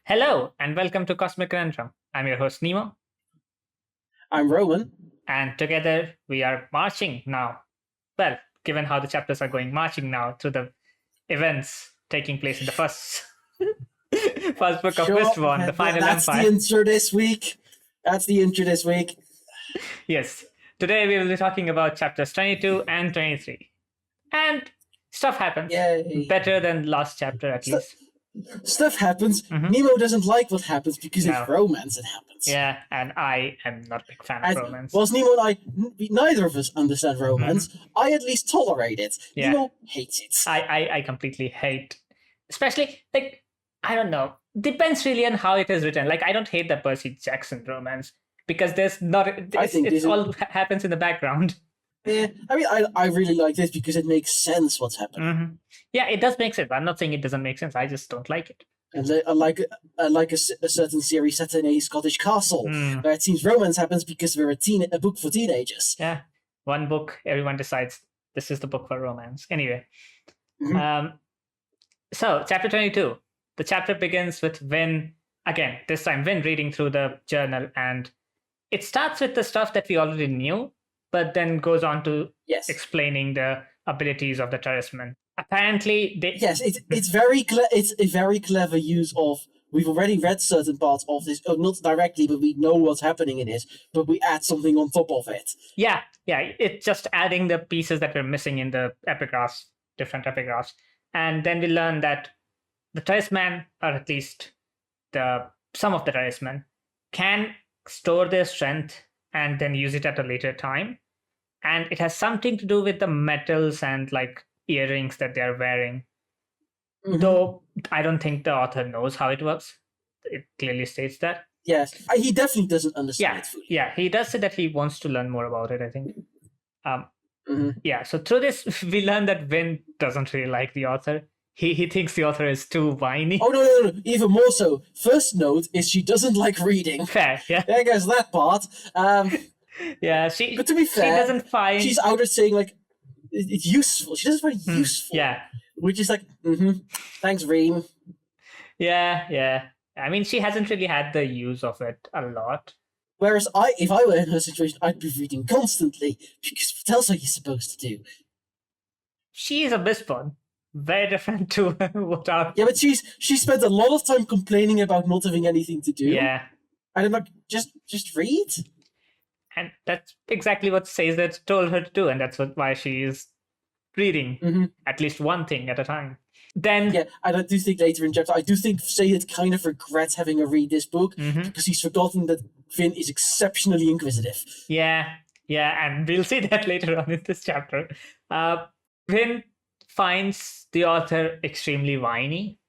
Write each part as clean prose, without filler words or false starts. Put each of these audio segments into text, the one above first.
Hello, and welcome to Cosmere Conundrum. I'm your host, Nemo, I'm Roman. and together we are marching now. Well, given how the chapters are going, marching now through the events taking place in the first book of Mistborn, the Final That's Empire. the intro this week. Yes, today we will be talking about chapters 22 and 23. And stuff happens. Yay. Better than last chapter, at least. Stuff happens. Mhm. Nemo doesn't like what happens because No. it's romance. It happens. Yeah, and I am not a big fan of romance. Whilst Nemo and I, neither of us understand romance, I at least tolerate it. Yeah. Nemo hates it. I completely hate, especially, like, I don't know, depends really on how it is written. Like, I don't hate the Percy Jackson romance because there's not, it's all happens in the background. Yeah, I mean, I really like this because it makes sense what's happening. Mm-hmm. Yeah, it does make sense. I'm not saying it doesn't make sense. I just don't like it. And I like a certain series set in a Scottish castle where it seems romance happens because we're a book for teenagers. Yeah, one book, everyone decides this is the book for romance. Anyway, so chapter 22. The chapter begins with Vin, again, this time Vin reading through the journal, and it starts with the stuff that we already knew, but then goes on to explaining the abilities of the talisman. Apparently, it's a very clever use of. We've already read certain parts of this, not directly, but we know what's happening in it. But we add something on top of it. Yeah, it's just adding the pieces that were missing in the epigraphs, different epigraphs, and then we learn that the talisman, or at least some of the talisman, can store their strength and then use it at a later time. And it has something to do with the metals and like earrings that they're wearing. Mm-hmm. Though I don't think the author knows how it works. It clearly states that. Yes, he definitely doesn't understand it fully. Yeah, he does say that he wants to learn more about it, I think. Yeah, so through this, we learn that Vin doesn't really like the author. He thinks the author is too whiny. Oh, no. Even more so. First note is she doesn't like reading. Fair, yeah. There goes that part. Yeah, but to be fair, she doesn't find... She's out of saying, like, it's useful. She doesn't find it useful. Yeah. Which is like, thanks, Reem. Yeah. I mean, she hasn't really had the use of it a lot. Whereas if I were in her situation, I'd be reading constantly, because what else are you supposed to do? She is a Mistborn. Very different to what our... Yeah, but she spent a lot of time complaining about not having anything to do. Yeah. And I'm like, just read? And that's exactly what Caesar told her to do, and that's why she is reading at least one thing at a time. Then... Yeah, and I do think later in chapter, I do think Sayed kind of regrets having to read this book, because he's forgotten that Finn is exceptionally inquisitive. Yeah, and we'll see that later on in this chapter. Finn finds the author extremely whiny,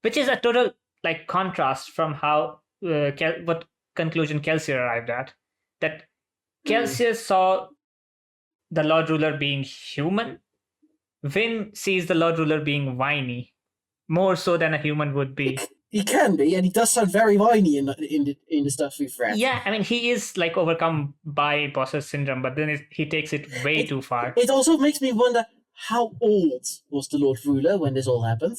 which is a total like contrast from how what conclusion Kelsier arrived at. That Kelsier saw the Lord Ruler being human. Vin sees the Lord Ruler being whiny, more so than a human would be. He can be, and he does sound very whiny in the stuff we've read. Yeah, I mean, he is like overcome by imposter syndrome, but then he takes it way too far. It also makes me wonder, how old was the Lord Ruler when this all happened?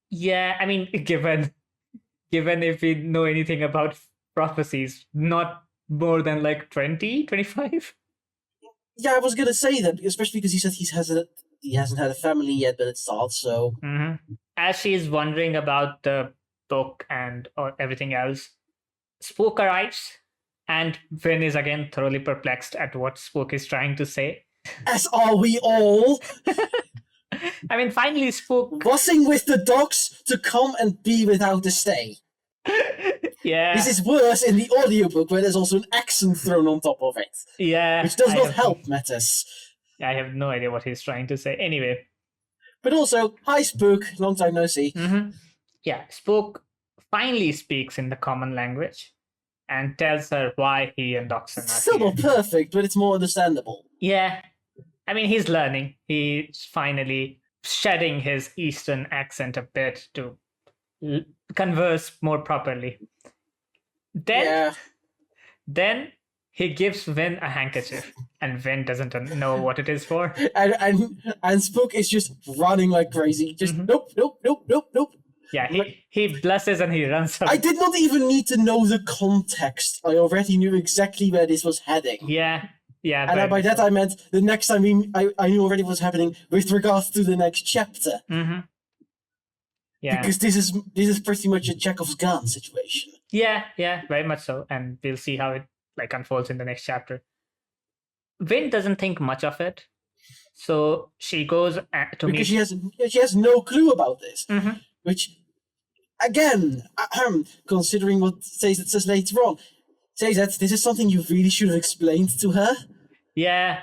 Yeah, I mean, given if we know anything about prophecies, not more than like 20, 25? Yeah, I was going to say that, especially because he said he hasn't had a family yet, but it starts, so... As she's wondering about the book and everything else, Spook arrives, and Vin is again thoroughly perplexed at what Spook is trying to say. As are we all! I mean, finally Spook... Bussing with the dogs to come and be without a stay. Yeah. This is worse in the audiobook, where there's also an accent thrown on top of it. Yeah. Which does not help matters. I have no idea what he's trying to say. Anyway. But also, hi Spook, long time no see. Yeah, Spook finally speaks in the common language and tells her why he and Doxon are still not perfect, but it's more understandable. Yeah. I mean, he's learning. He's finally shedding his Eastern accent a bit to converse more properly. Then he gives Vin a handkerchief, and Vin doesn't know what it is for. And Spook is just running like crazy. Just nope. Yeah, he blesses and he runs away. I did not even need to know the context. I already knew exactly where this was heading. Yeah. And by that I meant the next time I knew already what was happening with regards to the next chapter. Mm-hmm. Yeah. Because this is pretty much a Chekhov's gun situation. Yeah, very much so. And we'll see how it unfolds in the next chapter. Vin doesn't think much of it. So she goes to meet... Because she has no clue about this. Mm-hmm. Which, again, considering what Sazed says later on, Sazed, this is something you really should have explained to her. Yeah.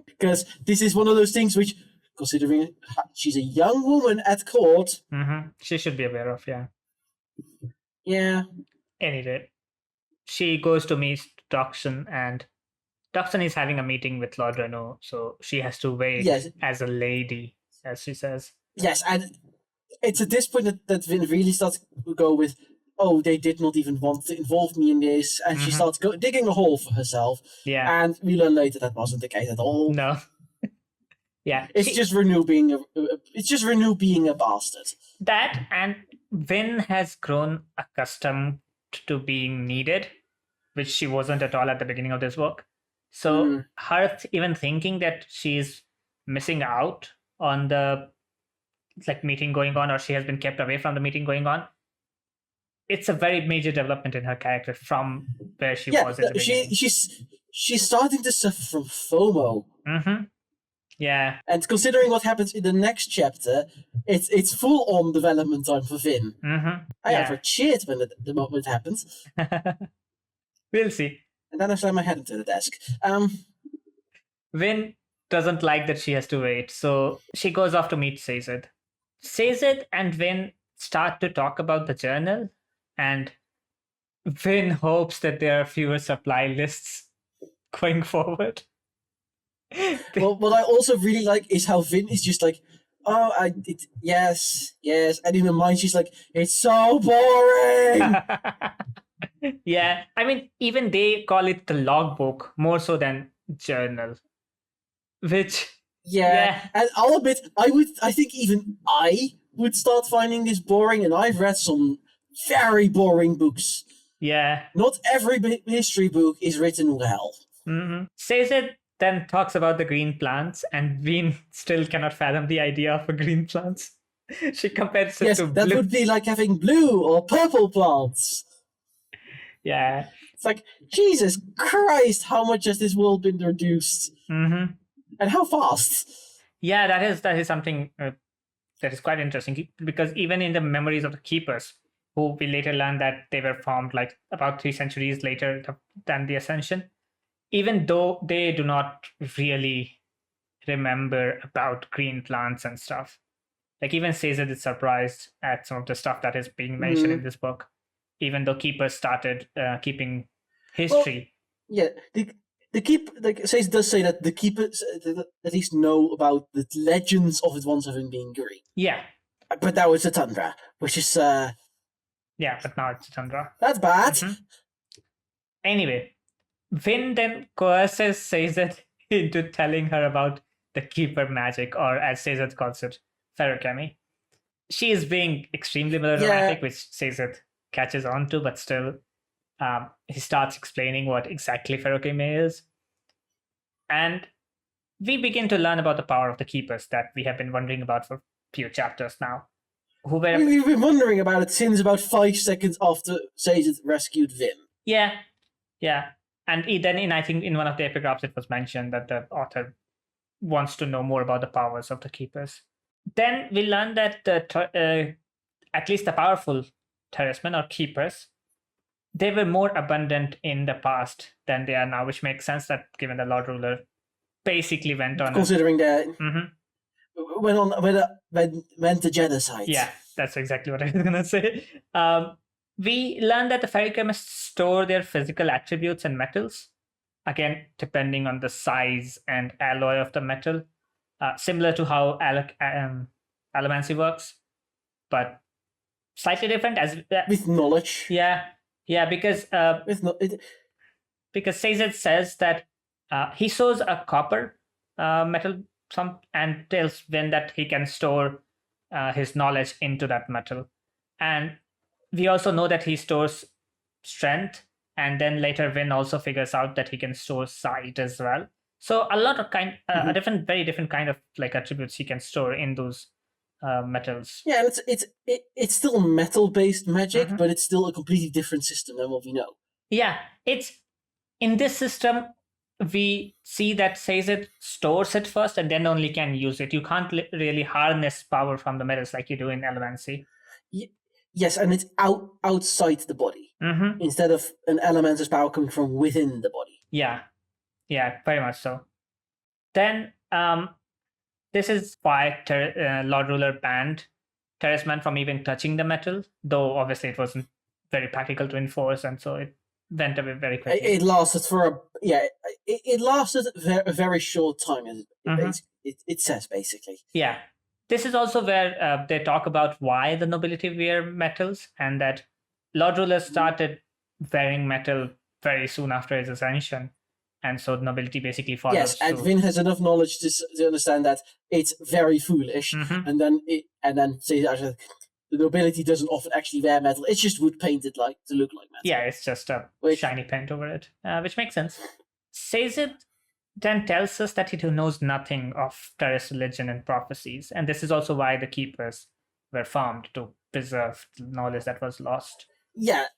Because this is one of those things which, considering she's a young woman at court... Mm-hmm. She should be aware of, yeah. Yeah. Anyway, she goes to meet Doxon, and Doxon is having a meeting with Lord Renault, so she has to wait as a lady, as she says. Yes, and it's at this point that Vin really starts to go with, oh, they did not even want to involve me in this, and she starts digging a hole for herself. Yeah. And we learn later that wasn't the case at all. No. Yeah. It's just Renault being a bastard. That, and Vin has grown accustomed to being needed, which she wasn't at all at the beginning of this book. So her even thinking that she's missing out on the meeting going on, or she has been kept away from the meeting going on, it's a very major development in her character from where she was in the beginning. She's starting to suffer from FOMO. Mm-hmm. Yeah. And considering what happens in the next chapter, it's full on development time for Vin. Mm-hmm. I ever cheered when the moment happens. We'll see. And then I slam my head into the desk. Vin doesn't like that she has to wait, so she goes off to meet Sazed. Sazed and Vin start to talk about the journal, and Vin hopes that there are fewer supply lists going forward. Well, what I also really like is how Vin is just like, oh, yes, and in her mind she's like, it's so boring. Yeah, I mean, even they call it the logbook more so than journal, which and I'll admit, I think even I would start finding this boring, and I've read some very boring books. Yeah, not every history book is written well. Mm-hmm. Sazed then talks about the green plants, and Vin still cannot fathom the idea of a green plants. She compares it to that blue. Would be like having blue or purple plants. Yeah. It's like, Jesus Christ, how much has this world been reduced? Mm-hmm. And how fast? Yeah, that is something that is quite interesting, because even in the memories of the keepers, who we later learn that they were formed about 3 centuries later than the Ascension, even though they do not really remember about green plants and stuff. Even Sazed is surprised at some of the stuff that is being mentioned in this book, even though keepers started keeping history. Well, yeah, Sazed does say that the keepers at least know about the legends of it once having been green. Yeah. But now it's a tundra, which is... Yeah, but now it's a tundra. That's bad. Mm-hmm. Anyway, Vin then coerces Sazed into telling her about the keeper magic, or as Sazed calls it, ferrochemy. She is being extremely melodramatic, which Sazed catches on to, but still he starts explaining what exactly ferrochemy is. And we begin to learn about the power of the keepers that we have been wondering about for a few chapters now. We've been wondering about it since about 5 seconds after Sazed rescued Vin. Yeah. And then I think in one of the epigraphs it was mentioned that the author wants to know more about the powers of the keepers. Then we learn that at least the powerful terracemen or keepers, they were more abundant in the past than they are now, which makes sense that given the Lord Ruler basically went on... Considering that... went to genocide. Yeah, that's exactly what I was going to say. We learned that the ferrochemists store their physical attributes in metals, again, depending on the size and alloy of the metal, similar to how allomancy works, but slightly different with knowledge. Yeah, because because Sazed says that he sews a copper metal and tells Vin that he can store his knowledge into that metal. And we also know that he stores strength, and then later Vin also figures out that he can store sight as well. So a lot of a very different kind of like attributes he can store in those metals. Yeah, and it's still metal-based magic, but it's still a completely different system than what we know. Yeah, it's in this system we see that Sazed stores it first and then only can use it. You can't really harness power from the metals like you do in Elemency. Yes, and it's outside the body instead of an elemental's power coming from within the body. Yeah, very much so. Then this is why Lord Ruler banned Terraceman from even touching the metal, though obviously it wasn't very practical to enforce, and so it went away very quickly. It lasted it lasted a very short time. It says basically. Yeah, this is also where they talk about why the nobility wear metals, and that Lord Ruler started wearing metal very soon after his ascension, and so the nobility basically follows. Yes, and Vin has enough knowledge to understand that it's very foolish, and then say that the nobility doesn't often actually wear metal. It's just wood painted to look like metal. Yeah, it's just a shiny paint over it, which makes sense. Sazed then tells us that he knows nothing of Terrace religion and prophecies, and this is also why the keepers were formed, to preserve the knowledge that was lost. Yeah,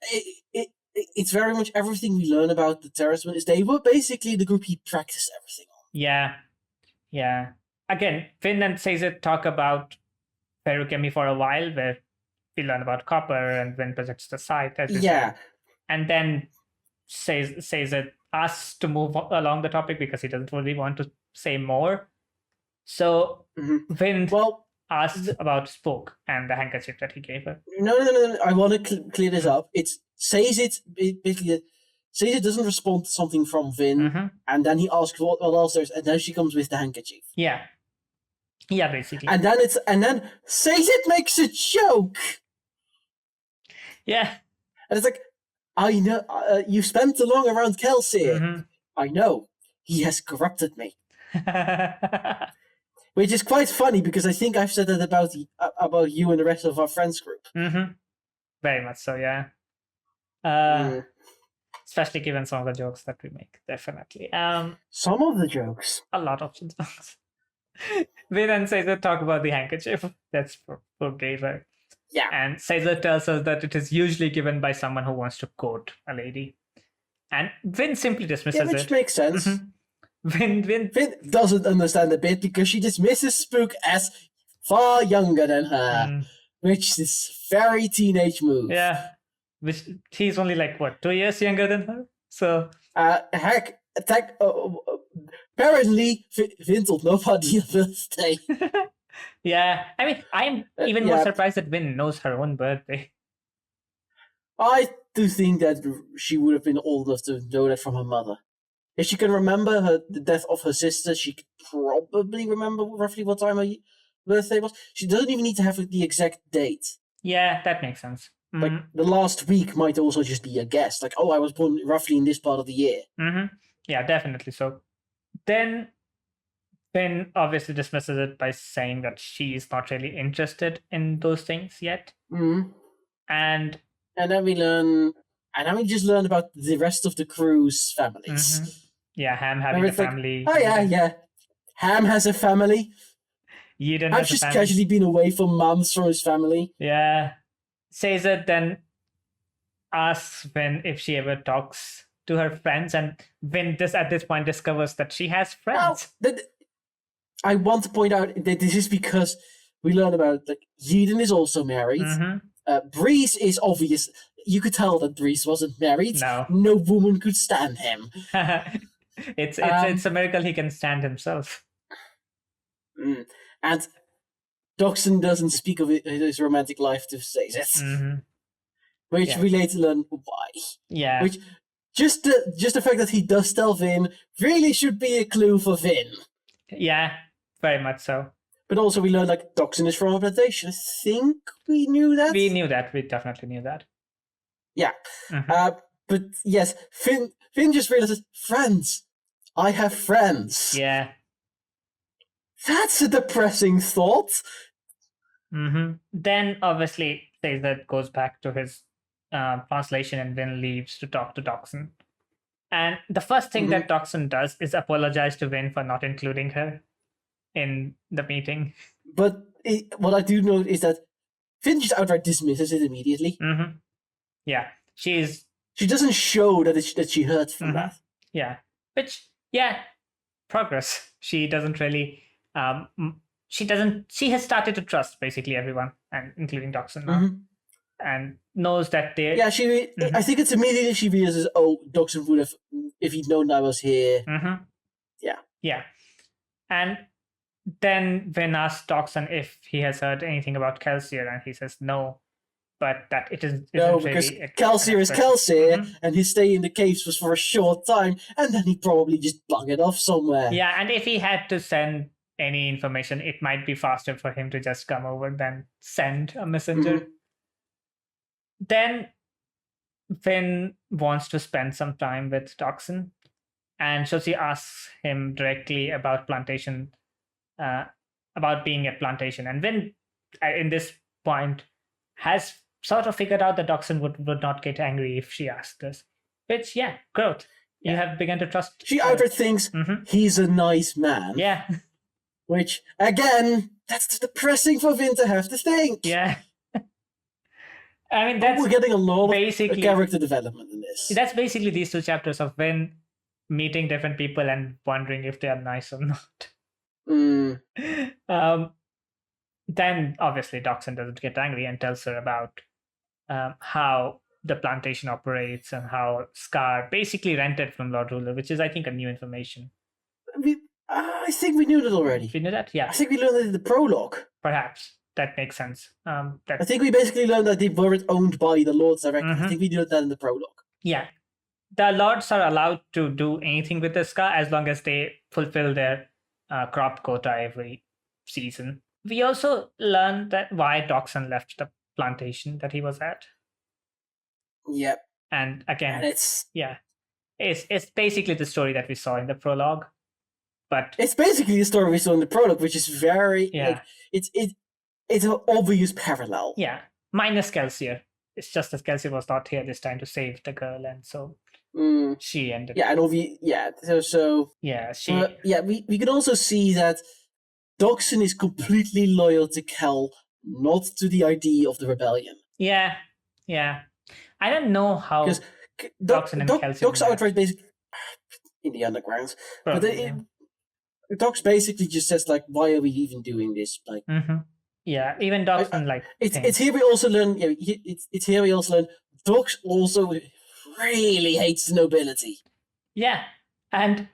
it's very much everything we learn about the Terracemen is they were basically the group he practiced everything on. Yeah. Again, Finn and Sazed talk about ferrochemy for a while, where we learn about copper and Vin presents the site. And then Sazed asks to move along the topic because he doesn't really want to say more. So Vin asks about Spook and the handkerchief that he gave her. No. I want to clear this up. It's Sazed basically. Sazed doesn't respond to something from Vin, and then he asks what else there's, and then she comes with the handkerchief. Yeah, basically. And then Sazed makes a joke. Yeah, and it's like, I know you spent too long around Kelsier. I know he has corrupted me. Which is quite funny because I think I've said that about you and the rest of our friends group. Very much so, yeah. Especially given some of the jokes that we make, definitely. Some of the jokes. A lot of the jokes. Vin and Caesar talk about the handkerchief that's for gave her. Yeah. And Caesar tells us that it is usually given by someone who wants to court a lady. And Vin simply dismisses it. Which makes sense. Vin doesn't understand a bit because she dismisses Spook as far younger than her, which is very teenage move. Yeah, which he's only 2 years younger than her. So apparently Vin told nobody her birthday. Yeah, I mean, I'm even more surprised that Vin knows her own birthday. I do think that she would have been old enough to know that from her mother. If she can remember the death of her sister, she could probably remember roughly what time her birthday was. She doesn't even need to have the exact date. Yeah, that makes sense. Like, the last week might also just be a guess. Like, I was born roughly in this part of the year. Yeah, definitely so. Then Finn obviously dismisses it by saying that she is not really interested in those things yet. And then we just learn about the rest of the crew's families. Yeah, Ham having a family. Ham has a family. Eden Ham's just casually been away for months from his family. Yeah. Caesar then asks Vin if she ever talks to her friends, and Vin at this point discovers that she has friends. Well, I want to point out that this is because we learn about Eden is also married. Breeze is obvious. You could tell that Breeze wasn't married. No woman could stand him. It's a miracle he can stand himself. And Doxon doesn't speak of his romantic life to say this. Which we later learn why. Yeah. Which just the fact that he does tell Vin really should be a clue for Vin. Yeah, very much so. But also we learn Doxon is from a plantation. I think we knew that. We knew that. We definitely knew that. Yeah. But yes, Finn just realizes, friends. I have friends. Yeah. That's a depressing thought. Then obviously says that goes back to his translation, and Vin leaves to talk to Doxon. And the first thing that Doxon does is apologize to Vin for not including her in the meeting. But what I do know is that Vin just outright dismisses it immediately. Yeah, she doesn't show that she hurt from that. Yeah, which progress. She doesn't really. She has started to trust basically everyone, and including Doxon now, and knows that they. Yeah, I think it's immediately she realizes, oh, Doxon would have, if he'd known I was here. Yeah, and then Vin asks Doxon if he has heard anything about Kelsier, and he says no, but that it isn't because really Kelsier is Kelsier, and his stay in the caves was for a short time, and then he probably just buggered off somewhere. Yeah, and if he had to send any information, it might be faster for him to just come over than send a messenger. Then Vin wants to spend some time with Doxon, and so she asks him directly about plantation, about being at plantation. And Vin, in this point, has sort of figured out that Doxon would not get angry if she asked this. Which, growth. You have begun to trust. She outright thinks he's a nice man. Yeah. Which, again, that's depressing for Vin to have to think. Yeah. I mean, we're getting a lot of character development in this. That's basically these 2 chapters of Vin meeting different people and wondering if they are nice or not. Then, obviously, Doxon doesn't get angry and tells her about how the plantation operates and how Scar basically rented from Lord Ruler, which is, I think, a new information. I think we knew that already. We knew that? Yeah. I think we learned that in the prologue. Perhaps. That makes sense. I think we basically learned that they weren't owned by the Lords directly. I think we knew that in the prologue. Yeah. The Lords are allowed to do anything with the Scar as long as they fulfill their crop quota every season. We also learned that why Doxon left the plantation that he was at. Yep. And again, it's basically the story that we saw in the prologue. But it's basically the story we saw in the prologue, which is very it's an obvious parallel. Yeah. Minus Kelsier. It's just that Kelsier was not here this time to save the girl, and so she ended. Yeah, and we can also see that Doxon is completely loyal to Kel, not to the idea of the rebellion. Yeah. I don't know how Doxon and Kelsier. Dox outright basically in the underground, Dox basically just says like, "Why are we even doing this?" Like, yeah, even Doxon it's here we also learn. It's here we also learn Dox also really hates the nobility. Yeah, and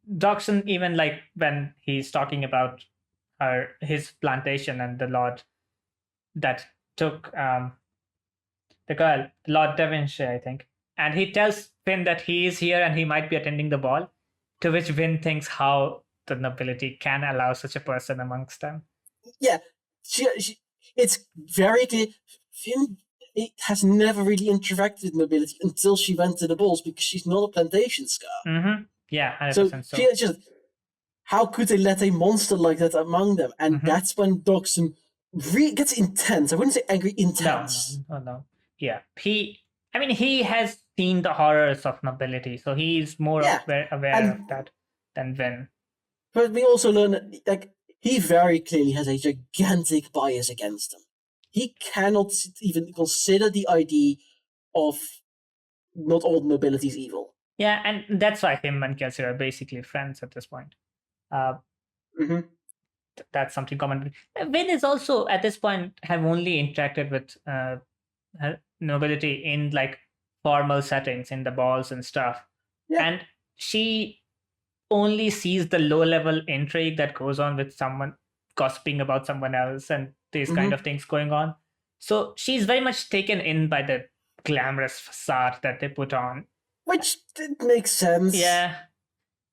Doxon, even like when he's talking about his plantation and the Lord that took the girl, Lord Devonshire, I think, and he tells Vin that he is here and he might be attending the ball, to which Vin thinks how the nobility can allow such a person amongst them. Yeah, it's very clear. Vin has never really interacted with nobility until she went to the balls because she's not a plantation Scar. Yeah, 100%. So she just, how could they let a monster like that among them? And that's when Doxon really gets intense. I wouldn't say angry, intense. No. Yeah, he has seen the horrors of nobility, so he's more aware of that than Vin. But we also learn that, like, he very clearly has a gigantic bias against them. He cannot even consider the idea of not all nobility is evil. Yeah, and that's why him and Kelsier are basically friends at this point. That's something common. Vin is also, at this point, have only interacted with nobility in like formal settings, in the balls and stuff. Yeah. And she only sees the low-level intrigue that goes on with someone gossiping about someone else and these kind of things going on. So she's very much taken in by the glamorous facade that they put on. Which makes sense. Yeah.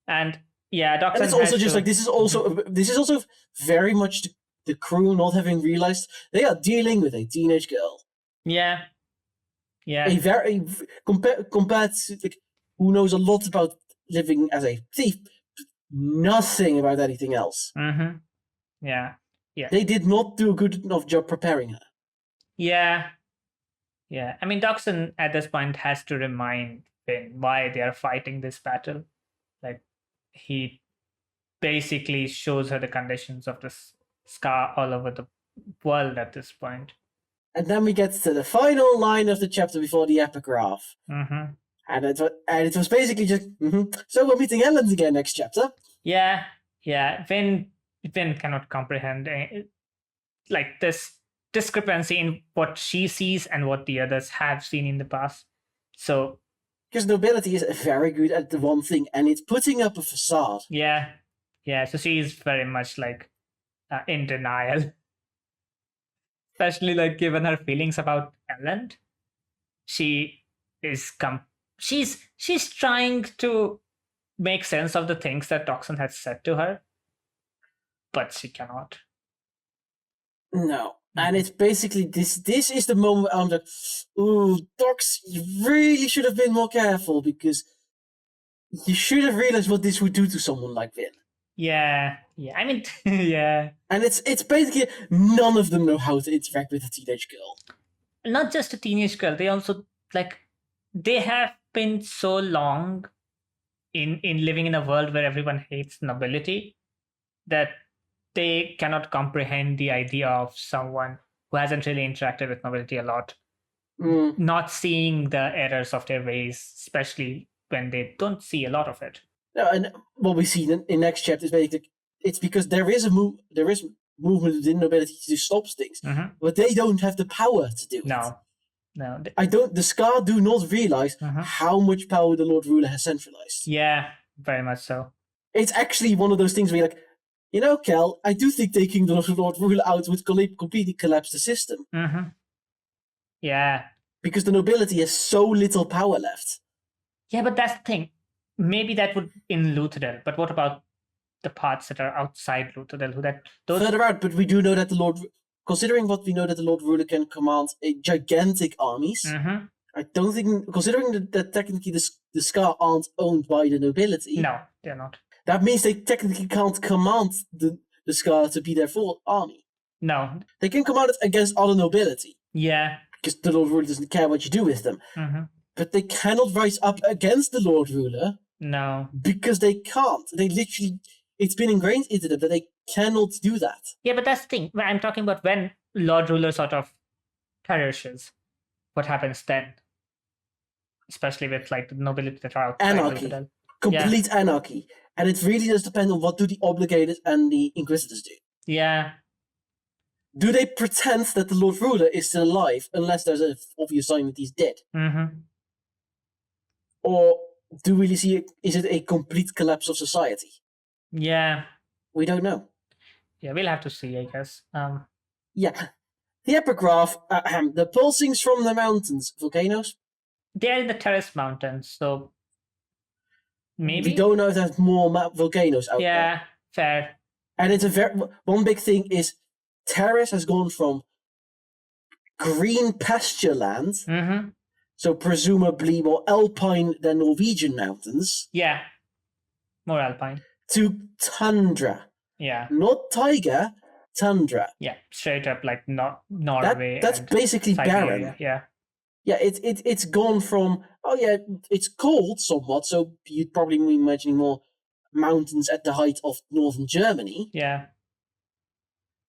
And Doxon, and it's also just like, this is also very much the crew not having realized they are dealing with a teenage girl. Yeah. A very compared to like, who knows a lot about living as a thief, nothing about anything else. Yeah. They did not do a good enough job preparing her. Yeah. Yeah. I mean, Doxson at this point has to remind Finn why they are fighting this battle. Like, he basically shows her the conditions of this scar all over the world at this point. And then we get to the final line of the chapter before the epigraph. Mm-hmm. And it was basically just, so we're meeting Ellen again next chapter. Yeah. Finn cannot comprehend like this discrepancy in what she sees and what the others have seen in the past. So, because nobility is very good at the one thing, and it's putting up a facade. Yeah. So she's very much like in denial, especially like given her feelings about Ellen. She is she's trying to make sense of the things that Doxson has said to her, but she cannot. No. And it's basically this is the moment where I'm like, ooh, Dox, you really should have been more careful, because you should have realized what this would do to someone like Vin. Yeah. I mean, yeah. And it's basically none of them know how to interact with a teenage girl. Not just a teenage girl, they also they have been so long in living in a world where everyone hates nobility that they cannot comprehend the idea of someone who hasn't really interacted with nobility a lot, not seeing the errors of their ways, especially when they don't see a lot of it. And what we see in next chapter is basically it's because there is movement within nobility to stop things, but they don't have the power to do it. No. The Scar do not realize how much power the Lord Ruler has centralized. Yeah, very much so. It's actually one of those things where you're like, Cal, I do think taking the Lord Ruler out would completely collapse the system. Yeah. Because the nobility has so little power left. Yeah, but that's the thing. Maybe that would in Luthadel, but what about the parts that are outside Luthadel? Further out, but we do know that considering what we know that the Lord Ruler can command gigantic armies, I don't think, considering that technically the Scar aren't owned by the nobility. No, they're not. That means they technically can't command the Scar to be their full army. No. They can command it against other nobility. Yeah. Because the Lord Ruler doesn't care what you do with them. But they cannot rise up against the Lord Ruler. No. Because they can't. They literally, it's been ingrained into them that they cannot do that. Yeah, but that's the thing. I'm talking about when Lord Ruler sort of perishes. What happens then? Especially with the nobility that are outside Anarchy. Luthadel. Complete anarchy. And it really does depend on what do the Obligated and the Inquisitors do. Yeah. Do they pretend that the Lord Ruler is still alive unless there's an obvious sign that he's dead? Or do we really see is it a complete collapse of society? Yeah. We don't know. Yeah, we'll have to see, I guess. Yeah. The epigraph, the pulsings from the mountains, volcanoes? They're in the Terrace Mountains, so maybe? We don't know if there's more volcanoes out there. Yeah, fair. And it's one big thing is Terrace has gone from green pasture land, so presumably more alpine than Norwegian mountains. Yeah, more alpine. To tundra. Yeah. Not taiga, tundra. Yeah, straight up not Norway. That's basically barren. Yeah. Yeah, it's gone from, it's cold somewhat, so you'd probably be imagining more mountains at the height of northern Germany. Yeah.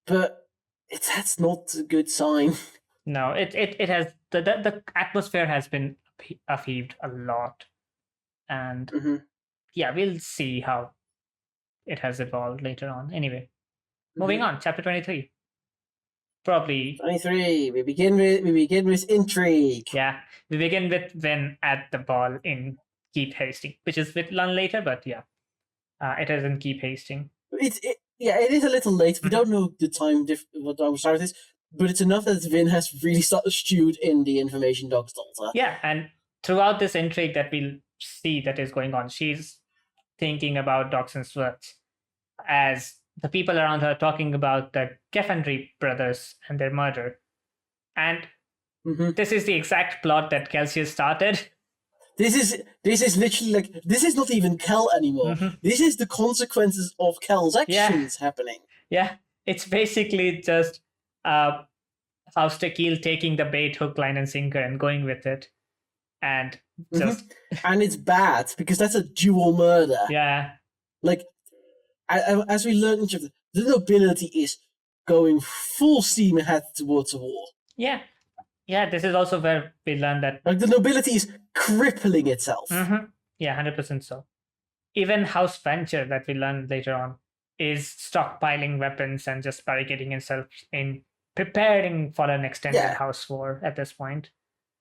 But that's not a good sign. No, it has the atmosphere has been upheaved a lot, and yeah, we'll see how it has evolved later on. Anyway, moving on, chapter 23. Probably 23. We begin with intrigue. Yeah, we begin with Vin at the ball in Keep Hastings, which is a bit long later, but yeah, it is in Keep Hastings. It is a little late. We don't know the time what time we started this, but it's enough that Vin has really stewed in the information Doc told her. Yeah, and throughout this intrigue that we'll see that is going on, she's thinking about Dockson's words as the people around her talking about the Geffendry brothers and their murder. And this is the exact plot that Kelsius started. This is literally this is not even Kel anymore. This is the consequences of Kel's actions happening. Yeah, it's basically just Hauster Keel taking the bait, hook, line, and sinker and going with it. And just... And it's bad, because that's a dual murder. Yeah. Like, as we learn in chapter, the nobility is going full steam ahead towards a war. Yeah. Yeah, this is also where we learn that... Like, the nobility is crippling itself. Yeah, 100% so. Even House Venture, that we learn later on, is stockpiling weapons and just barricading itself in, preparing for an extended house war at this point.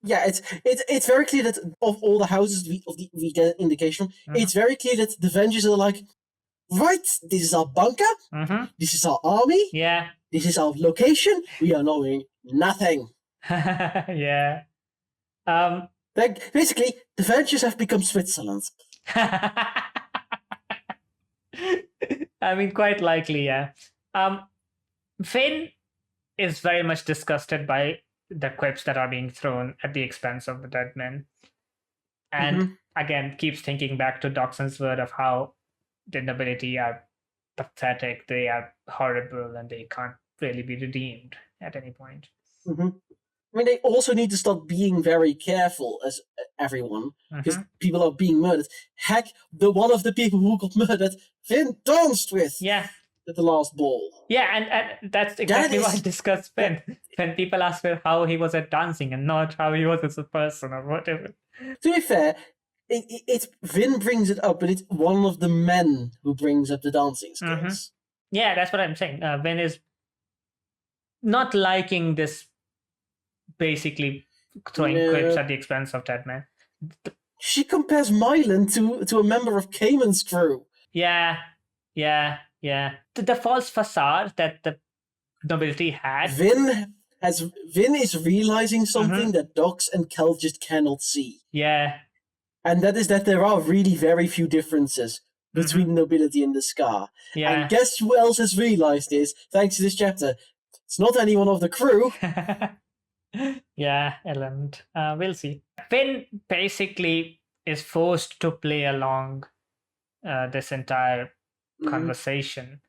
Yeah, it's very clear that of all the houses we get an indication, it's very clear that the Vengers are like, right, this is our bunker, this is our army, this is our location, we are knowing nothing. Yeah. Like, basically, the Vengers have become Switzerland. I mean, quite likely, yeah. Finn is very much disgusted by the quips that are being thrown at the expense of the dead men. And again, keeps thinking back to Dockson's word of how the nobility are pathetic, they are horrible, and they can't really be redeemed at any point. I mean, they also need to start being very careful as everyone, because people are being murdered. Heck, one of the people who got murdered, Finn danced with at the last ball. Yeah, and that's exactly why I discussed Finn. When people ask her how he was at dancing and not how he was as a person or whatever. To be fair, Finn brings it up, but it's one of the men who brings up the dancing skills. Yeah, that's what I'm saying. Finn is not liking this, basically throwing quips at the expense of dead men. She compares Mylan to a member of Cayman's crew. Yeah. The false facade that the nobility had. Vin is realizing something that Dox and Kel just cannot see. Yeah. And that is that there are really very few differences between the nobility and the Scar. Yeah. And guess who else has realized this, thanks to this chapter? It's not anyone of the crew. Yeah, element. We'll see. Finn basically is forced to play along this entire conversation.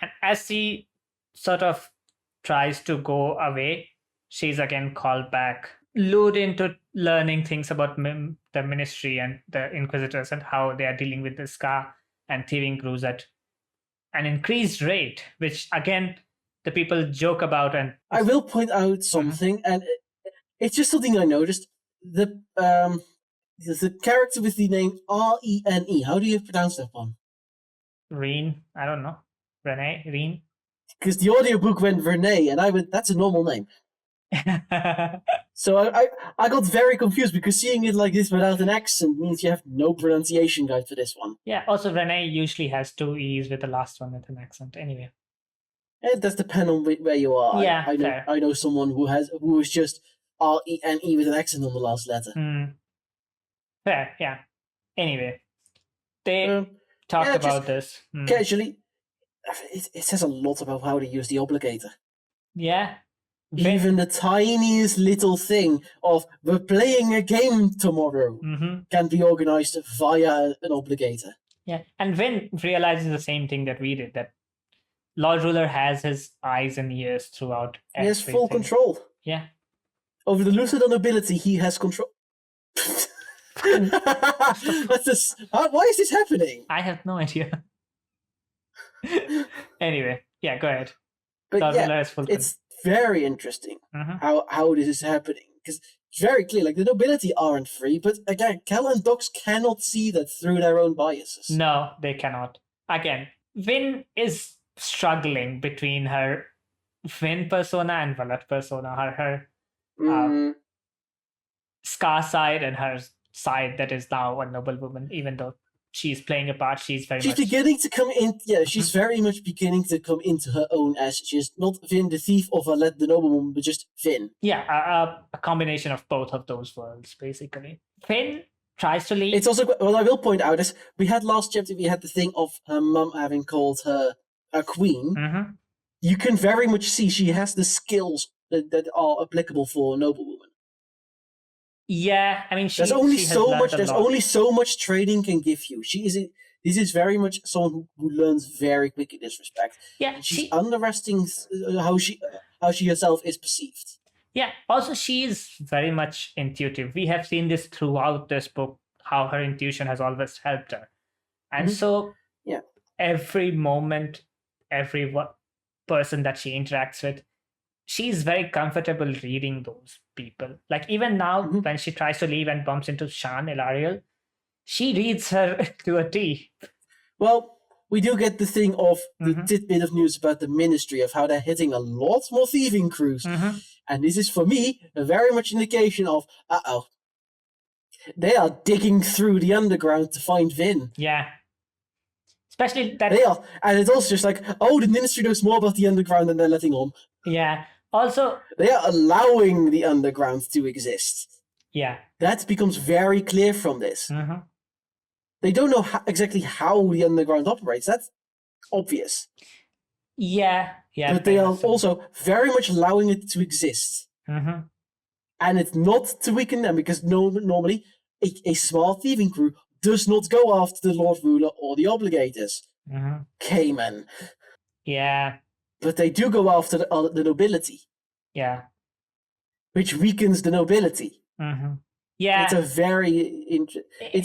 And as he sort of tries to go away, she's again called back, lured into learning things about the ministry and the Inquisitors and how they are dealing with the Scar and thieving crews at an increased rate, which again, the people joke about. And I will point out something, and it's just something I noticed. The character with the name Rene, how do you pronounce that one? Reen, I don't know. Reen? Because the audiobook went Renee, and I went, that's a normal name. So I got very confused, because seeing it like this without an accent means you have no pronunciation guide for this one. Yeah, also Renee usually has 2 E's with the last one with an accent. Anyway. It does depend on where you are. Yeah, I know someone who is just Rene with an accent on the last letter. Fair, yeah. Anyway, they talk about this. Casually, it says a lot about how they use the obligator. Yeah. Even the tiniest little thing of we're playing a game tomorrow can be organized via an obligator. Yeah, and Vin realizes the same thing that we did, that Lord Ruler has his eyes and ears throughout everything. He has full control. Yeah. Over the Lucidon ability, he has control. What's this? Why is this happening? I have no idea. Anyway, yeah, go ahead. But Lord Ruler has full it's very interesting how this is happening. Because it's very clear, like, the nobility aren't free, but again, Cal and Dox cannot see that through their own biases. No, they cannot. Again, Vin is struggling between her Vin persona and Valat persona, her Scar side and her side that is now a noble woman, even though she's playing a part, she's beginning to come in. Yeah, she's very much beginning to come into her own as she's not Vin the thief or Valet the noblewoman, but just Vin. Yeah, a combination of both of those worlds, basically. Vin tries to leave. It's also, what I will point out is, we had last chapter, we had the thing of her mum having called her a queen. You can very much see she has the skills that are applicable for a noblewoman. Yeah, I mean, there's only so much training can give you. This is very much someone who learns very quick in this respect. Yeah, she's underestimating how she herself is perceived. Yeah, also she is very much intuitive. We have seen this throughout this book, how her intuition has always helped her. And so Yeah. every moment, every person that she interacts with, she's very comfortable reading those people. Like even now, when she tries to leave and bumps into Shan Ilariel, she reads her to a T. Well, we do get the thing of the tidbit of news about the Ministry of how they're hitting a lot more thieving crews. And this is, for me, a very much indication of, they are digging through the underground to find Vin. Yeah. Especially that... They are. And it's also just like, oh, the Ministry knows more about the underground than they're letting on. Yeah. Also... They are allowing the underground to exist. Yeah. That becomes very clear from this. They don't know exactly how the underground operates. That's obvious. Yeah. But they are also very much allowing it to exist. And it's not to weaken them, because normally a small thieving crew does not go after the Lord Ruler or the Obligators. Cayman. Yeah. But they do go after the nobility. Yeah. Which weakens the nobility. Yeah. It's a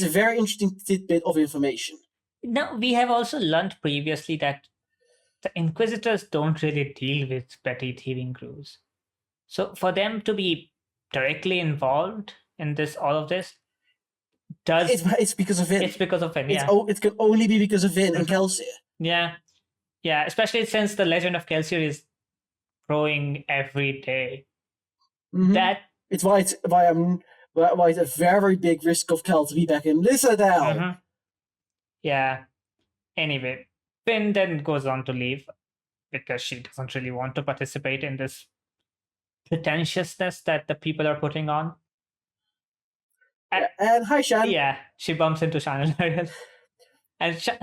very interesting tidbit of information. Now, we have also learned previously that the Inquisitors don't really deal with petty thieving crews. So for them to be directly involved in all of this, it's because of Vin. It's because of Vin, yeah. It can only be because of Vin and Kelsier. Yeah. Yeah, especially since the legend of Kelsier is growing every day. It's why it's a very big risk of Kel to be back in Lyssadel. Yeah. Anyway, Finn then goes on to leave because she doesn't really want to participate in this pretentiousness that the people are putting on. And hi, Shan. Yeah, she bumps into Shan and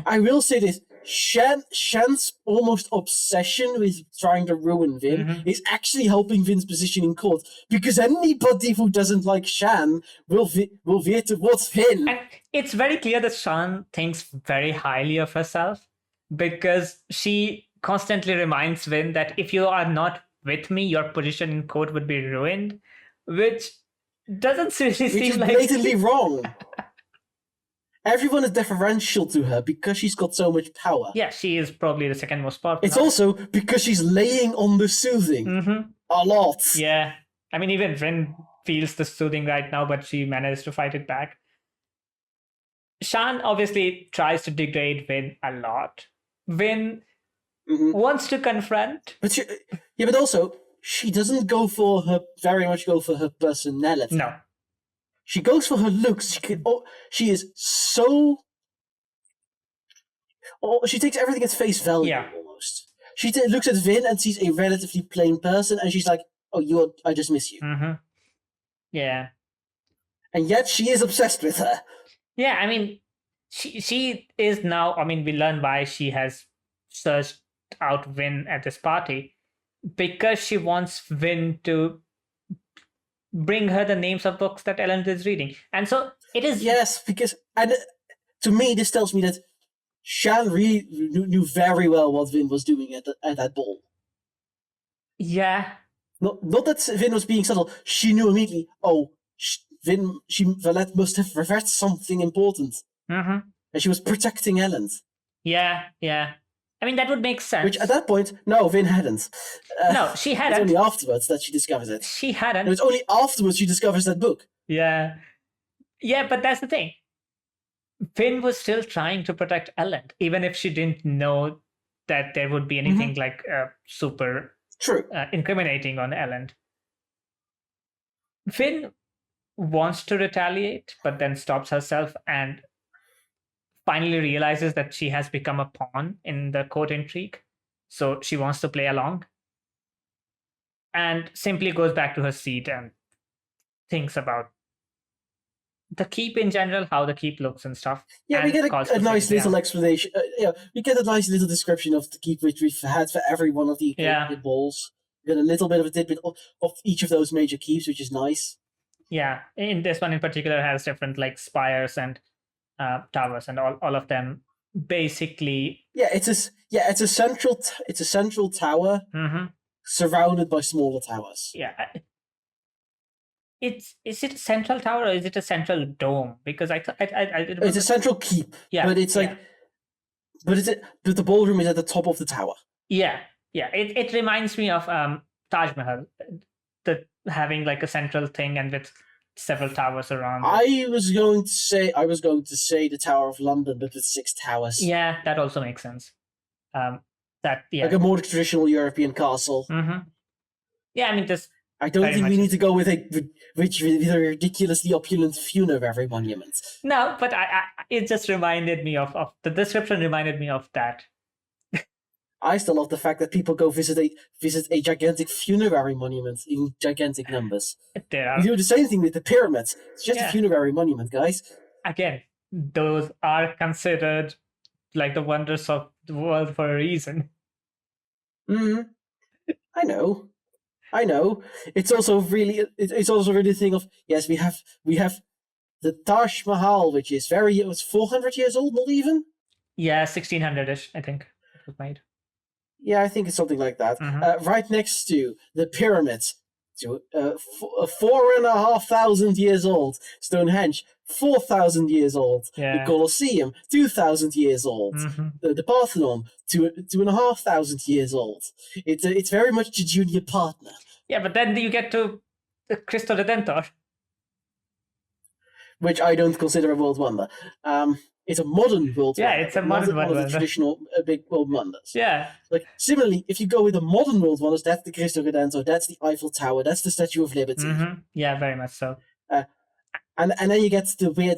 I will say this: Shan's almost obsession with trying to ruin Vin is actually helping Vin's position in court, because anybody who doesn't like Shan will veer towards Vin. And it's very clear that Shan thinks very highly of herself, because she constantly reminds Vin that if you are not with me, your position in court would be ruined, which doesn't really seem like... Which is blatantly wrong. Everyone is deferential to her because she's got so much power. Yeah, she is probably the second most powerful. It's also because she's laying on the soothing a lot. Yeah. I mean, even Vin feels the soothing right now, but she managed to fight it back. Shan obviously tries to degrade Vin a lot. Vin wants to confront. But also, she doesn't very much go for her personality. No. She goes for her looks. She is so... she takes everything at face value, almost. She looks at Vin and sees a relatively plain person, and she's like, oh, I just miss you. Yeah. And yet she is obsessed with her. Yeah, I mean, she is now... I mean, we learn why she has searched out Vin at this party. Because she wants Vin to bring her the names of books that Ellen is reading. And so it is... Yes, because... And to me, this tells me that Shan really knew very well what Vin was doing at that ball. Yeah. Not that Vin was being subtle. She knew immediately, Valette must have reversed something important. And she was protecting Ellen. Yeah. I mean, that would make sense. Which, at that point, no, Vin hadn't. No, she hadn't. It's only afterwards that she discovers it. She hadn't. And it's only afterwards she discovers that book. Yeah. Yeah, but that's the thing. Vin was still trying to protect Ellen, even if she didn't know that there would be anything like super incriminating on Ellen. Vin wants to retaliate, but then stops herself and finally realizes that she has become a pawn in the court intrigue. So she wants to play along. And simply goes back to her seat and thinks about the keep in general, how the keep looks and stuff. Yeah, we get a nice little explanation. We get a nice little description of the keep which we've had for every one of the balls. We get a little bit of a tidbit of each of those major keeps, which is nice. Yeah, in this one in particular has different like spires and towers, and all of them basically. Yeah, it's a central tower surrounded by smaller towers. Yeah. Is it a central tower or is it a central dome? Because I remember... It's a central keep, Yeah, but it's like, but the ballroom is at the top of the tower. Yeah. It reminds me of Taj Mahal, having like a central thing and with several towers around. I was going to say the Tower of London, but with 6 towers. Yeah, that also makes sense. Like a more traditional European castle. Mm-hmm. Yeah, I mean, this. I don't think we need to go with a ridiculously opulent funerary monument. No, but it just reminded me of the description. Reminded me of that. I still love the fact that people go visit a gigantic funerary monument in gigantic numbers. We do the same thing with the pyramids. It's just a funerary monument, guys. Again, those are considered like the wonders of the world for a reason. I know. It's also really the thing of, yes, we have the Taj Mahal, which is it was 400 years old, not even? Yeah, 1600-ish, I think it was made. Yeah, I think it's something like that. Right next to the pyramids, 4,500 years old. Stonehenge, 4,000 years old. Yeah. The Colosseum, 2,000 years old. The Parthenon, 2,500 years old. It's very much the junior partner. Yeah, but then you get to the Cristo Redentor, which I don't consider a world wonder. It's a modern world wonder. Yeah, it's a modern one of the traditional big world wonders. Yeah. Like, similarly, if you go with the modern world wonders, that's the Cristo Redentor, that's the Eiffel Tower, that's the Statue of Liberty. Yeah, very much so. And then you get the weird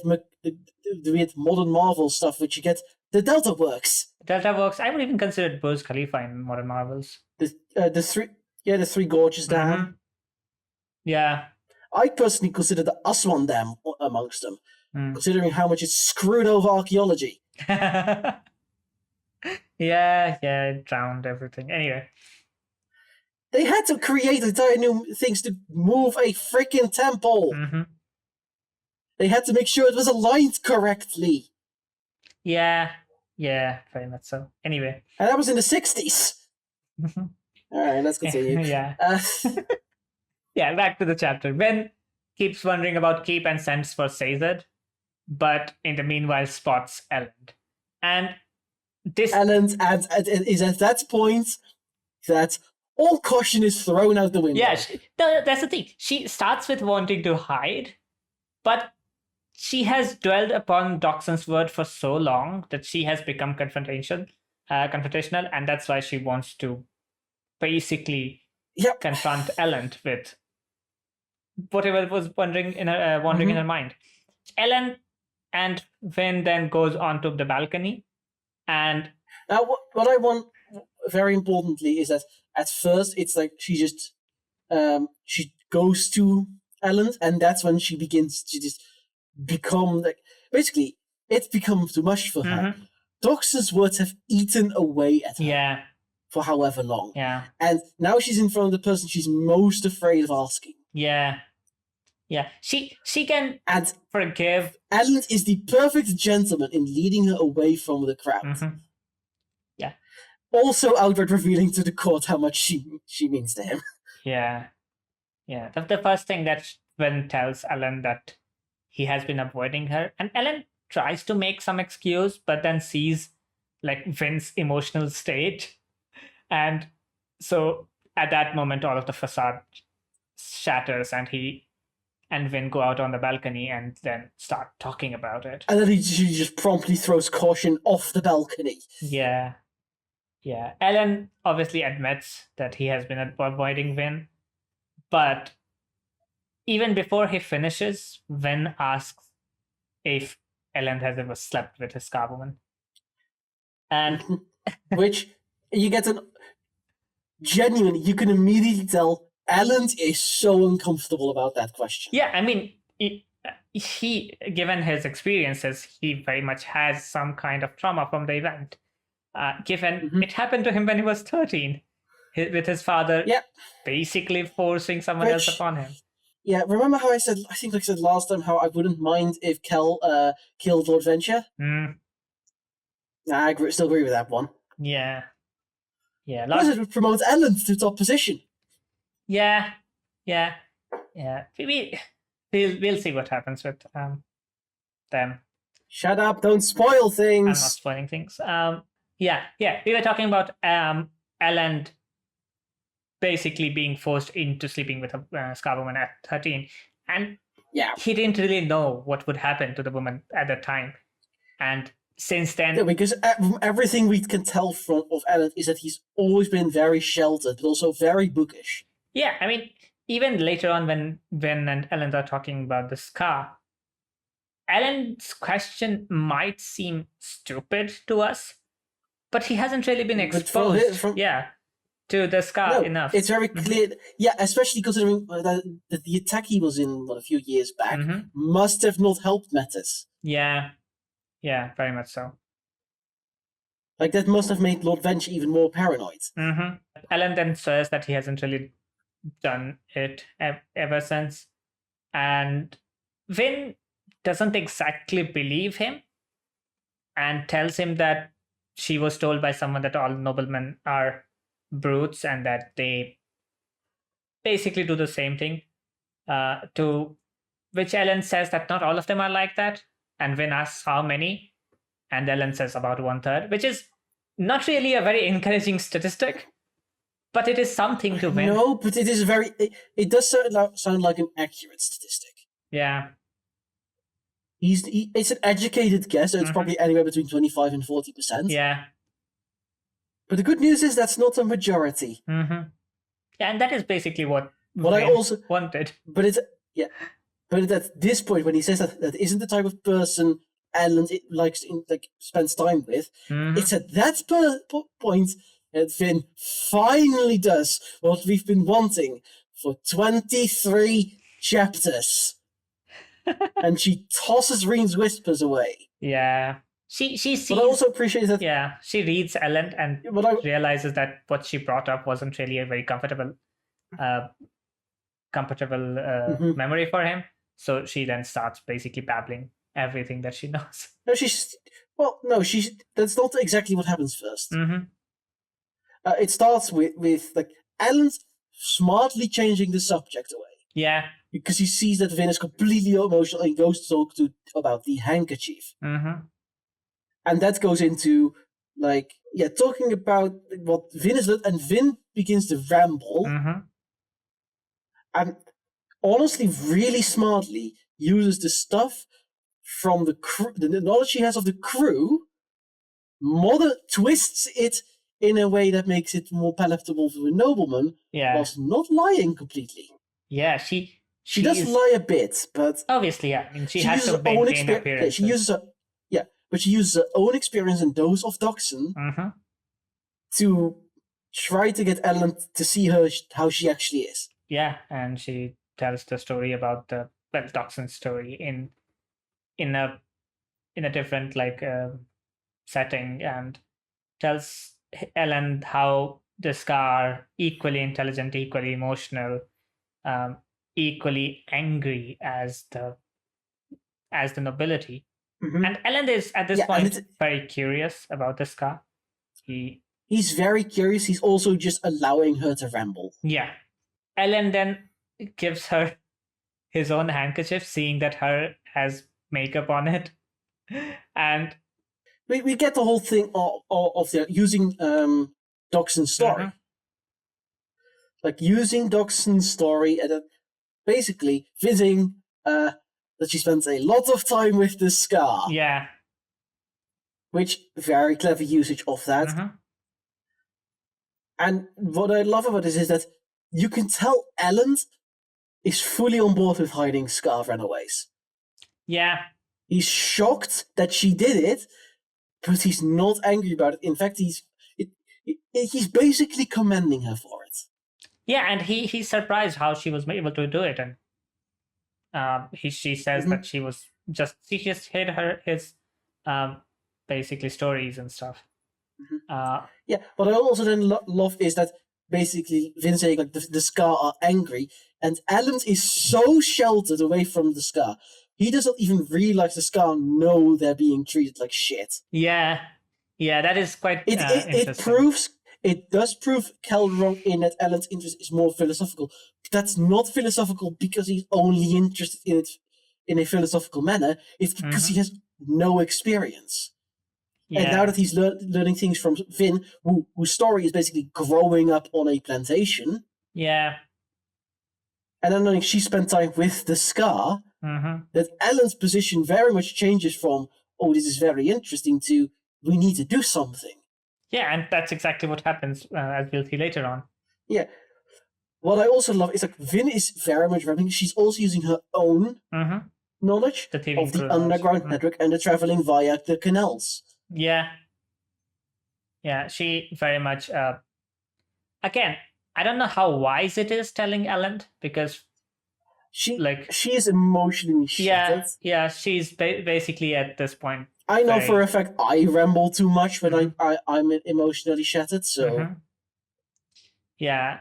modern Marvel stuff, which you get the Delta Works. Delta Works. I would even consider Burj Khalifa in modern Marvels. The Three Gorges Dam. Yeah. I personally consider the Aswan Dam amongst them, considering how much it's screwed over archaeology. Yeah, it drowned everything. Anyway. They had to create entire new things to move a freaking temple. They had to make sure it was aligned correctly. Yeah, very much so. Anyway. And that was in the 60s. Alright, let's continue. Yeah, back to the chapter. Ben keeps wondering about Keep and sends for Sazed, but in the meanwhile spots Ellen. And this... Ellen is at that point that all caution is thrown out the window. Yeah, that's the thing. She starts with wanting to hide, but she has dwelled upon Dockson's word for so long that she has become confrontational, and that's why she wants to basically confront Ellen with whatever was wandering in her mind. Ellen and Vin then goes onto the balcony, and now what I want very importantly is that at first it's like she just she goes to Ellen, and that's when she begins to just become like, basically it's become too much for her. Dockson's words have eaten away at her. For however long. And now she's in front of the person she's most afraid of asking. Yeah. She can forgive. Ellen is the perfect gentleman in leading her away from the crowd. Yeah. Also outright revealing to the court how much she means to him. Yeah. The first thing that Vin tells Ellen that he has been avoiding her, and Ellen tries to make some excuse, but then sees like Vin's emotional state. And so at that moment, all of the facade shatters, and he and Vin go out on the balcony and then start talking about it. And then he just promptly throws caution off the balcony. Yeah. Ellen obviously admits that he has been avoiding Vin, but even before he finishes, Vin asks if Ellen has ever slept with his carwoman. And which you get genuinely, you can immediately tell Ellen is so uncomfortable about that question. Yeah, I mean, he, given his experiences, he very much has some kind of trauma from the event. Given it happened to him when he was 13, with his father basically forcing someone else upon him. Yeah, remember how I said last time how I wouldn't mind if Kel killed Lord Venture? I still agree with that one. Yeah. Yeah, Plus, it would promote Ellen to top position. Yeah. We'll see what happens with them. Shut up! Don't spoil things. I'm not spoiling things. Yeah. We were talking about Ellen basically being forced into sleeping with a Scar woman at 13, and he didn't really know what would happen to the woman at that time. And since then, yeah, because everything we can tell of Ellen is that he's always been very sheltered, but also very bookish. Yeah, I mean, even later on when and Ellen are talking about the Scar, Ellen's question might seem stupid to us, but he hasn't really been exposed to the Scar enough. It's very clear. Yeah, especially considering that the attack he was in a few years back must have not helped matters. Yeah, very much so. Like, that must have made Lord Venture even more paranoid. Ellen then says that he hasn't really done it ever since, and Vin doesn't exactly believe him and tells him that she was told by someone that all noblemen are brutes and that they basically do the same thing, to which Ellen says that not all of them are like that, and Vin asks how many, and Ellen says about 1/3, which is not really a very encouraging statistic, but it is something to Vin. No, but it is it does sound like an accurate statistic. Yeah. It's an educated guess, so it's probably anywhere between 25 and 40%. Yeah. But the good news is that's not a majority. Yeah, and that is basically what I also wanted. But at this point, when he says that isn't the type of person Ellen likes to spends time with, it's at that point that Finn finally does what we've been wanting for 23 chapters. And she tosses Reen's whispers away. Yeah. She sees, but I also appreciate that. Yeah, she reads Ellen and realizes that what she brought up wasn't really a very comfortable memory for him. So she then starts basically babbling everything that she knows. That's not exactly what happens first. It starts with like Ellen's smartly changing the subject away. Yeah. Because he sees that Vin is completely emotional and goes to talk about the handkerchief. And that goes into, talking about what Vin is, and Vin begins to ramble. And honestly, really smartly uses the stuff from the crew, the knowledge he has of the crew, twists it in a way that makes it more palatable for a nobleman, whilst not lying completely. Yeah, she does lie a bit, but obviously, yeah. I mean, she has to maintain appearance. But she uses her own experience and those of Doxson to try to get Ellen to see her how she actually is. Yeah, and she tells the story about Doxson's story in a different setting, and tells Ellen how the Scar, equally intelligent, equally emotional, equally angry as the nobility. And Ellen is at this point very curious about the Scar. He's very curious. He's also just allowing her to ramble. Yeah. Ellen then gives her his own handkerchief, seeing that her has makeup on it. And we get the whole thing of using Doxson's story. Like using Doxson's story and basically visiting that she spends a lot of time with the Scar. Yeah. Which, very clever usage of that. And what I love about this is that you can tell Ellen is fully on board with hiding Scar runaways. Yeah. He's shocked that she did it, but he's not angry about it. In fact, he's basically commending her for it. Yeah, and he's surprised how she was able to do it, and she says that she just hid his basically stories and stuff. What I also then love is that basically Vin saying the Scar are angry, and Ellen is so sheltered away from the Scar. He doesn't even realize the Scar know they're being treated like shit. Yeah, that is quite interesting. it does prove Cal wrong in that Ellen's interest is more philosophical. That's not philosophical because he's only interested in it in a philosophical manner. It's because he has no experience. Yeah. And now that he's learning things from Vin, whose story is basically growing up on a plantation, Yeah. and then knowing she spent time with the Scar, that Ellen's position very much changes from, oh, this is very interesting, to, we need to do something. Yeah, and that's exactly what happens, as we'll see later on. Yeah. What I also love is like Vin is very much rapping. She's also using her own knowledge of the underground network and the traveling via the canals. Yeah. Yeah, she very much... again, I don't know how wise it is telling Ellen, because she is emotionally shattered. Yeah, she's basically at this point. I know for a fact I ramble too much when I'm emotionally shattered, so... Yeah.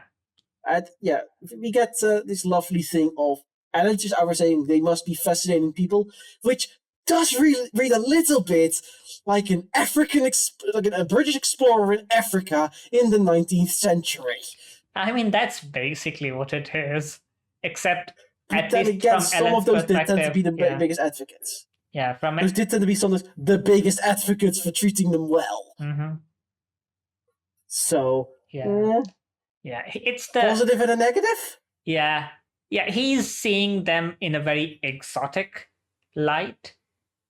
And yeah, we get this lovely thing of Ellen just over saying they must be fascinating people, which does read a little bit like an a British explorer in Africa in the 19th century. I mean, that's basically what it is, except but at then least again, from some Ellen's of those did tend to be the perspective, biggest advocates. Yeah, from those did tend to be some of the biggest advocates for treating them well. So yeah, it's the positive and a negative. Yeah, he's seeing them in a very exotic light,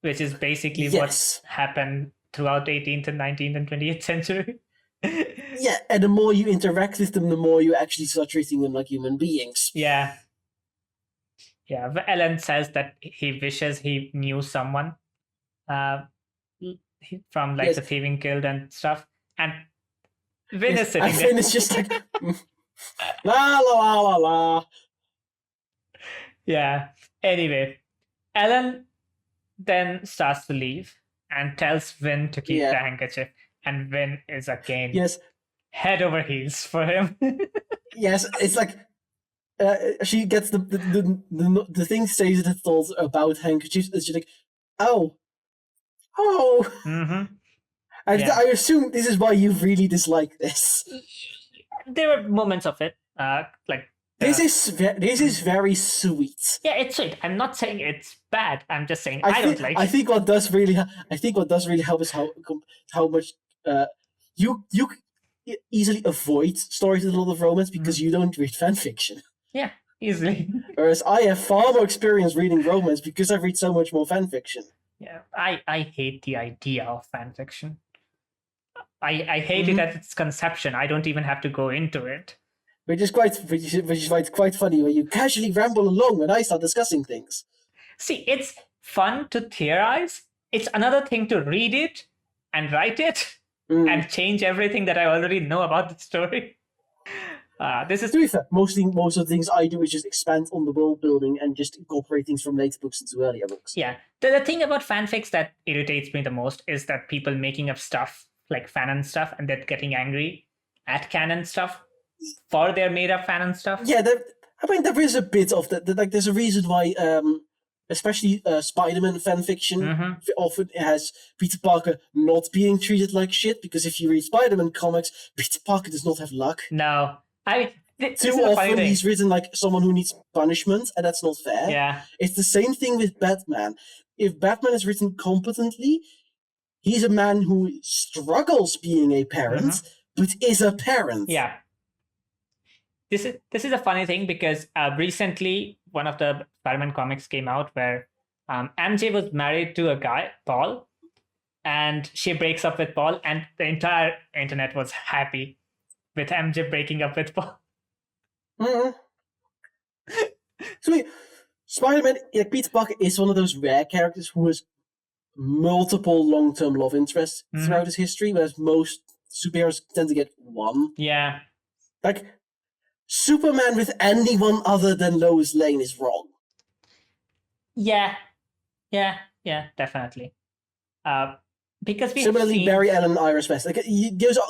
which is basically what happened throughout 18th and 19th and 20th century. Yeah, and the more you interact with them, the more you actually start treating them like human beings. Yeah. Ellen says that he wishes he knew someone from like the Thieving Guild and stuff, and Vin is sitting there. Vin is just like la la la la la. Yeah. Anyway, Ellen then starts to leave and tells Vin to keep the handkerchief, and Vin is again head over heels for him. Yes, it's like she gets the thing says that thought about handkerchiefs, and she's like, oh. I assume this is why you really dislike this. There were moments of it, this is very sweet. Yeah, it's sweet. I'm not saying it's bad. I'm just saying I don't like it. I think what does really help is how much you easily avoid stories with a lot of romance because you don't read fan fiction. Yeah, easily. Whereas I have far more experience reading romance because I read so much more fan fiction. Yeah, I hate the idea of fan fiction. I hate it at its conception. I don't even have to go into it. Which is quite funny when you casually ramble along when I start discussing things. See, it's fun to theorize. It's another thing to read it and write it and change everything that I already know about the story. This is to be fair, most of the things I do is just expand on the world building and just incorporate things from later books into earlier books. Yeah, the thing about fanfics that irritates me the most is that people making up stuff like fanon stuff and then getting angry at canon stuff for their made up fanon stuff. Yeah, there is a bit of that. Like, there's a reason why, especially Spider-Man fanfiction often has Peter Parker not being treated like shit, because if you read Spider-Man comics, Peter Parker does not have luck. No. Too often he's written like someone who needs punishment, and that's not fair. Yeah. It's the same thing with Batman. If Batman is written competently, he's a man who struggles being a parent, but is a parent. Yeah. This is a funny thing because recently one of the Spider-Man comics came out where MJ was married to a guy, Paul, and she breaks up with Paul, and the entire internet was happy with MJ breaking up with Paul. So Spider-Man, Peter Parker is one of those rare characters who has multiple long-term love interests throughout his history, whereas most superheroes tend to get one. Yeah. Like, Superman with anyone other than Lois Lane is wrong. Yeah, definitely. Because similarly, Barry Allen and Iris West, like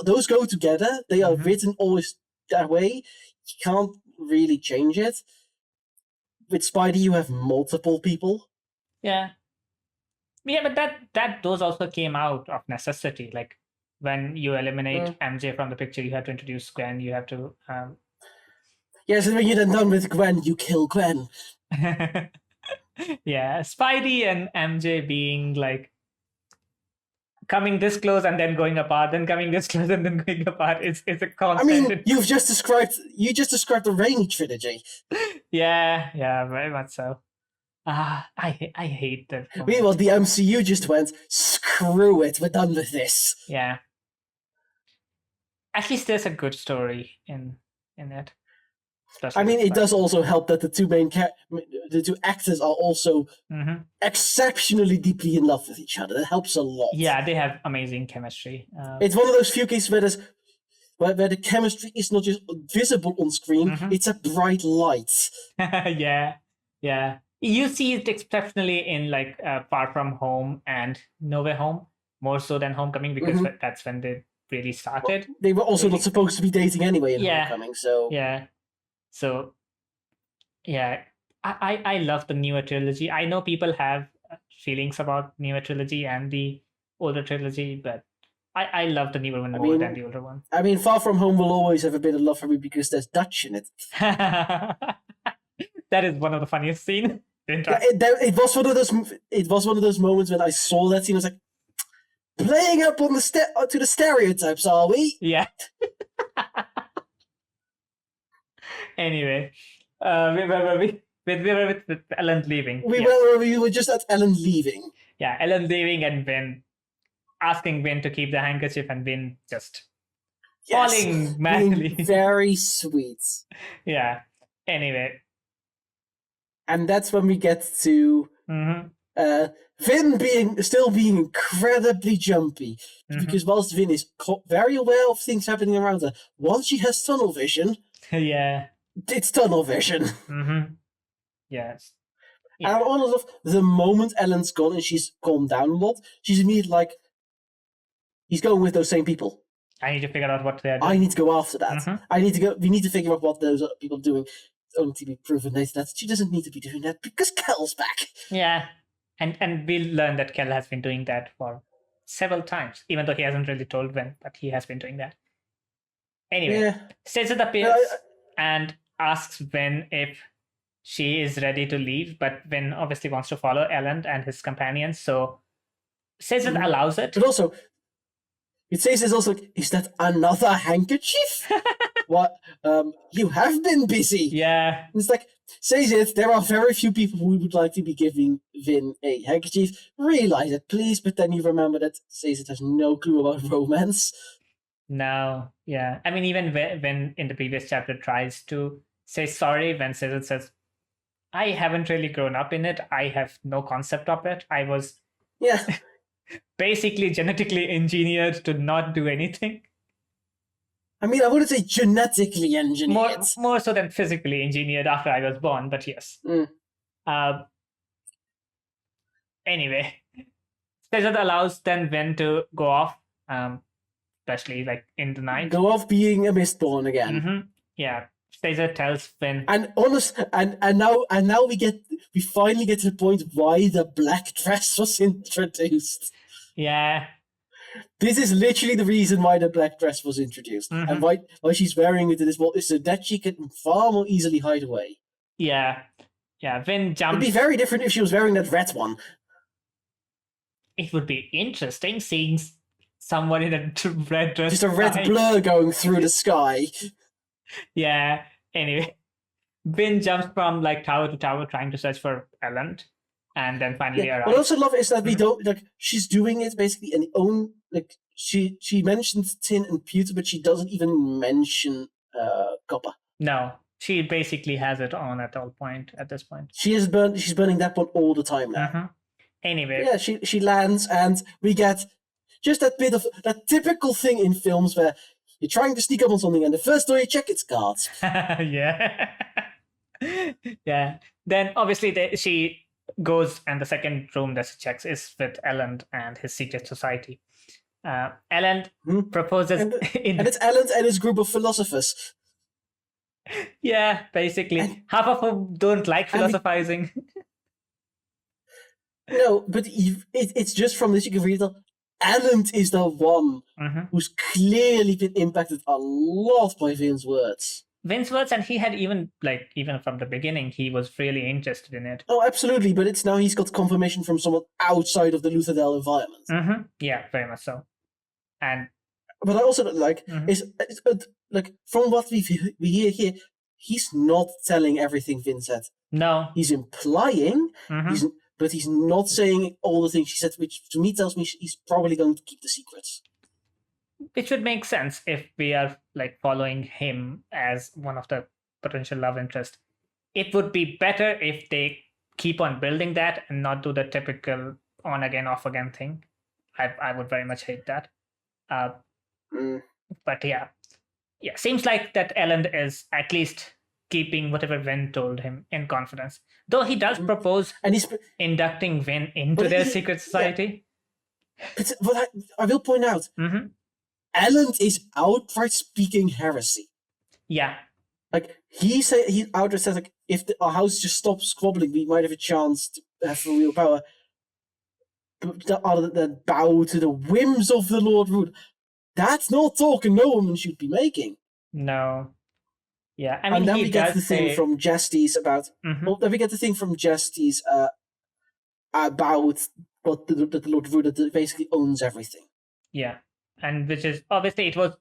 those go together. They are written always that way. You can't really change it. With Spidey, you have multiple people. Yeah, but those also came out of necessity. Like when you eliminate MJ from the picture, you have to introduce Gwen. You have to. Yes, and when you're then done with Gwen, you kill Gwen. Yeah, Spidey and MJ being like coming this close and then going apart, then coming this close and then going apart. It's a constant. I mean, you just described the Raimi trilogy. Yeah, very much so. I hate that. Meanwhile, the MCU just went, screw it, we're done with this. Yeah. At least there's a good story in it. I mean, it does also help that the two actors are also exceptionally deeply in love with each other. That helps a lot. Yeah, they have amazing chemistry. It's one of those few cases where the chemistry is not just visible on screen; it's a bright light. Yeah. You see it exceptionally in like Far From Home and No Way Home, more so than Homecoming, because that's when they really started. Well, they were also not supposed to be dating anyway in Homecoming, so yeah. So, yeah, I love the newer trilogy. I know people have feelings about newer trilogy and the older trilogy, but I love the newer one more than the older one. I mean, Far From Home will always have a bit of love for me because there's Dutch in it. That is one of the funniest scenes. It was one of those. It was one of those moments when I saw that scene. I was like, playing up on to the stereotypes, are we? Yeah. Anyway, we were with Ellen leaving. We were just at Ellen leaving. Yeah, Ellen leaving and Vin asking Vin to keep the handkerchief, and Vin just falling madly. Very sweet. Yeah. Anyway. And that's when we get to Vin still being incredibly jumpy. Because whilst Vin is very aware of things happening around her, once she has tunnel vision, it's tunnel vision. Yes. And I love the moment Ellen's gone and she's calmed down a lot, she's immediately like, he's going with those same people. I need to figure out what they're doing. I need to go after that. We need to figure out what those people are doing. Only to be proven later that she doesn't need to be doing that because Kel's back. Yeah. And we'll learn that Kel has been doing that for several times, even though he hasn't really told when, but he has been doing that. Anyway, Cesar appears and asks Vin if she is ready to leave, but Vin obviously wants to follow Ellen and his companions, so Cesar allows it. But also, it says it's also, is that another handkerchief? What? You have been busy. Yeah. It's like, says it, there are very few people who would like to be giving Vin a handkerchief. Realize it, please, but then you remember that says it has no clue about romance. No, yeah. I mean, even when in the previous chapter tries to say sorry, when Cesar says, I haven't really grown up in it. I have no concept of it. I was basically genetically engineered to not do anything. I mean, I wouldn't say genetically engineered. More so than physically engineered after I was born, but yes. Anyway, Cesar allows then Vin to go off, especially like in the night. Go off being a Mistborn again. Yeah. Cesar tells Vin. And now we finally get to the point why the black dress was introduced. Yeah. This is literally the reason why the black dress was introduced. And why she's wearing it in this world is so that she can far more easily hide away. Yeah. Yeah. Vin jumps. It'd be very different if she was wearing that red one. It would be interesting seeing someone in a red dress. Just a red blur going through the sky. Yeah. Anyway, Vin jumps from like tower to tower trying to search for Ellen, and then finally arrives. What I also love is that we don't like. She's doing it basically in own like. She mentions tin and pewter, but she doesn't even mention copper. No, she basically has it on at this point. She's burning that one all the time now. Anyway, yeah, she lands, and we get just that bit of that typical thing in films where you're trying to sneak up on something, and the first door you check, it's guards. Yeah. Yeah. Then obviously she goes, and the second room that she checks is with Ellen and his secret society. Ellen proposes, and it's Ellen and his group of philosophers. Yeah, basically, half of them don't like philosophizing. No, but it's just from this you can read. Elend is the one Mhm. who's clearly been impacted a lot by Vin's words. Vince words, and he had even from the beginning, he was really interested in it. Oh, absolutely, but it's now he's got confirmation from someone outside of the Lutherdale environment. Yeah, very much so. And but I also like is like from what we hear here, he's not telling everything Vin said. No, he's implying. But he's not saying all the things she said, which to me tells me he's probably going to keep the secrets. Which would make sense if we are like following him as one of the potential love interest. It would be better if they keep on building that and not do the typical on again, off again thing. I would very much hate that. But yeah, seems like that Elend is at least keeping whatever Vin told him in confidence. Though he does propose and he's inducting Vin into their secret society. Yeah. But I will point out, Elend is outright speaking heresy. Yeah. Like, he outright says, like, if our house just stops squabbling, we might have a chance to have real power. Other than bow to the whims of the Lord Root. That's not talking no woman should be making. No. Yeah, I mean, and then we get the thing from Justice about. Well, then we get the thing from Justice about what the Lord Root basically owns everything. Yeah, and which is obviously it was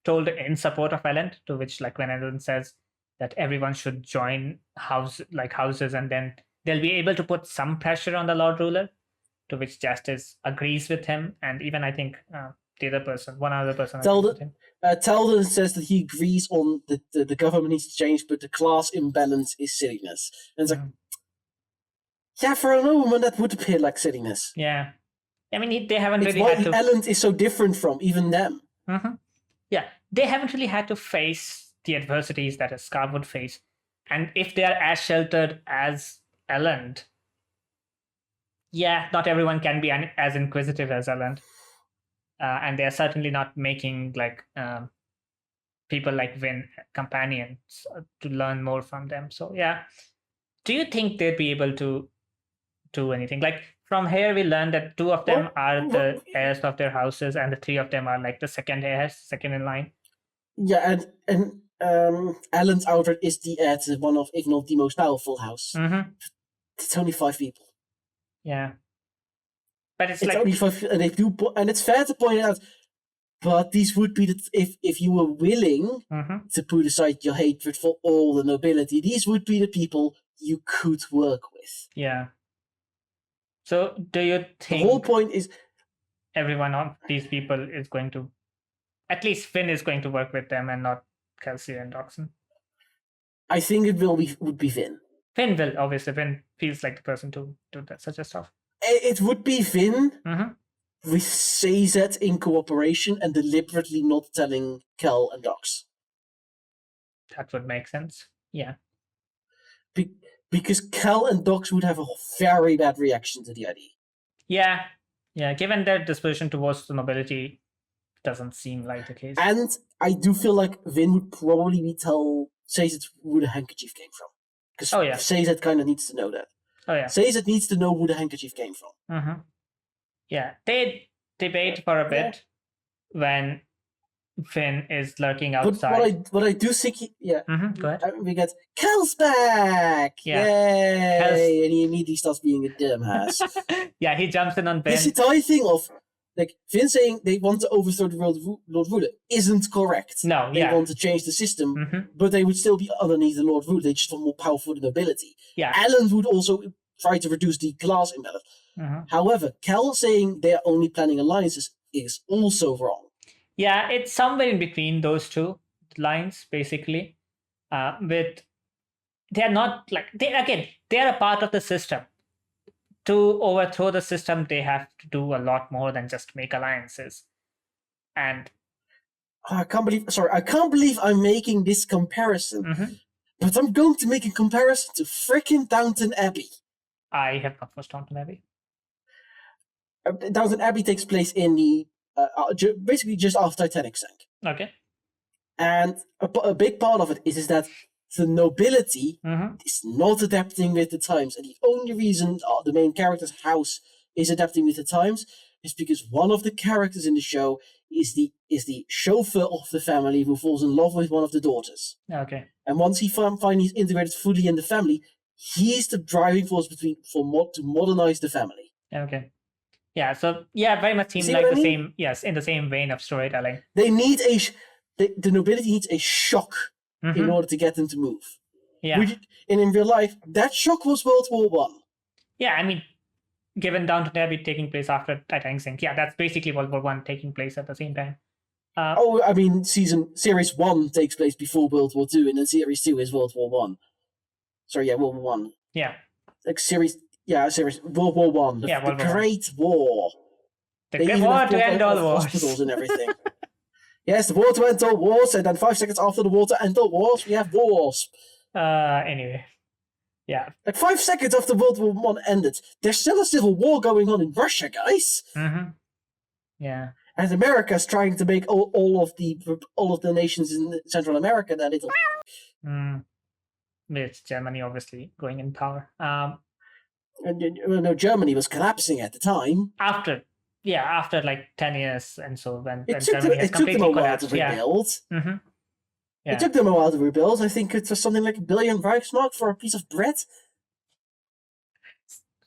told in support of Elend, to which like when Elend says that everyone should join houses, and then they'll be able to put some pressure on the Lord Ruler, to which Justice agrees with him, and even I think one other person. Teldon says that he agrees on the government needs to change, but the class imbalance is silliness. And it's like, yeah, for a woman that would appear like silliness. Yeah, I mean they haven't it's really had to. Elend is so different from even them. Yeah, they haven't really had to face the adversities that a Scar would face, and if they are as sheltered as Elend, yeah, not everyone can be as inquisitive as Elend. And they're certainly not making like people like Vin companions to learn more from them. So yeah, do you think they'd be able to do anything? Like from here, we learned that 2 of them are the heirs of their houses, and the 3 of them are like the second in line. Yeah, and Elend's outright is the heir to one of, if not the most powerful house. It's only 5 people. Yeah. But it's only 5, and they do, and it's fair to point out. But these would be if you were willing to put aside your hatred for all the nobility, these would be the people you could work with. Yeah. So, do you think the whole point is everyone of these people is going to, at least Finn is going to work with them, and not Kelsey and Doxon? I think it would be Finn. Finn will, obviously. Finn feels like the person to do that such a stuff. It would be Finn with CZ in cooperation and deliberately not telling Kel and Dox. That would make sense. Yeah. Because Kel and Dox would have a very bad reaction to the idea. Yeah. Yeah. Given their disposition towards the nobility, doesn't seem like the case. And I do feel like Vin would probably tell CZ who the handkerchief came from. Because CZ kind of needs to know that. Oh yeah. CZ needs to know who the handkerchief came from. Yeah, they debate for a bit when Finn is lurking outside. But what I do think, go ahead. We get Kel's back. Yeah. Yay! And he immediately starts being a dumbass. Yeah, he jumps in on Ben. This entire thing of like Finn saying they want to overthrow the Lord Ruler isn't correct. No, they want to change the system, but they would still be underneath the Lord Ruler. They just want more power for the nobility. Yeah, Elend would also try to reduce the class imbalance. However, Kel saying they're only planning alliances is also wrong. Yeah, it's somewhere in between those two lines, basically. They're not like they're a part of the system. To overthrow the system, they have to do a lot more than just make alliances. And I can't believe I'm making this comparison. But I'm going to make a comparison to frickin' Downton Abbey. I have not watched Downton Abbey. Downton Abbey takes place in the basically just after Titanic sank. Okay. And a big part of it is that the nobility is not adapting with the times, and the only reason the main character's house is adapting with the times is because one of the characters in the show is the chauffeur of the family who falls in love with one of the daughters. Okay. And once he finally is integrated fully in the family, he's the driving force to modernize the family. Okay. Yeah. So yeah, very much seems See like what I the mean? same. Yes, in the same vein of storytelling. They need the nobility needs a shock in order to get them to move. Yeah. And in real life, that shock was World War One. Yeah, I mean, given Downton Abbey taking place after Titanic sinks, yeah, that's basically World War One taking place at the same time. I mean, series 1 takes place before World War 2, and then series 2 is World War 1. Sorry, yeah, World War 1. Yeah. Like series World War 1. The Great War. The Great War to end all wars. Hospitals and everything. Yes, the war to end all wars, and then 5 seconds after the war to end all wars, we have wars. Anyway. Yeah. Like 5 seconds after World War 1 ended, there's still a civil war going on in Russia, guys. Yeah. And America's trying to make all of the nations in Central America that little. With Germany obviously going in power. No, Germany was collapsing at the time. After like 10 years, and so when it Germany has completely took them a while collapsed. to rebuild. Yeah. It took them a while to rebuild. I think it was something like 1 billion Reichsmark for a piece of bread.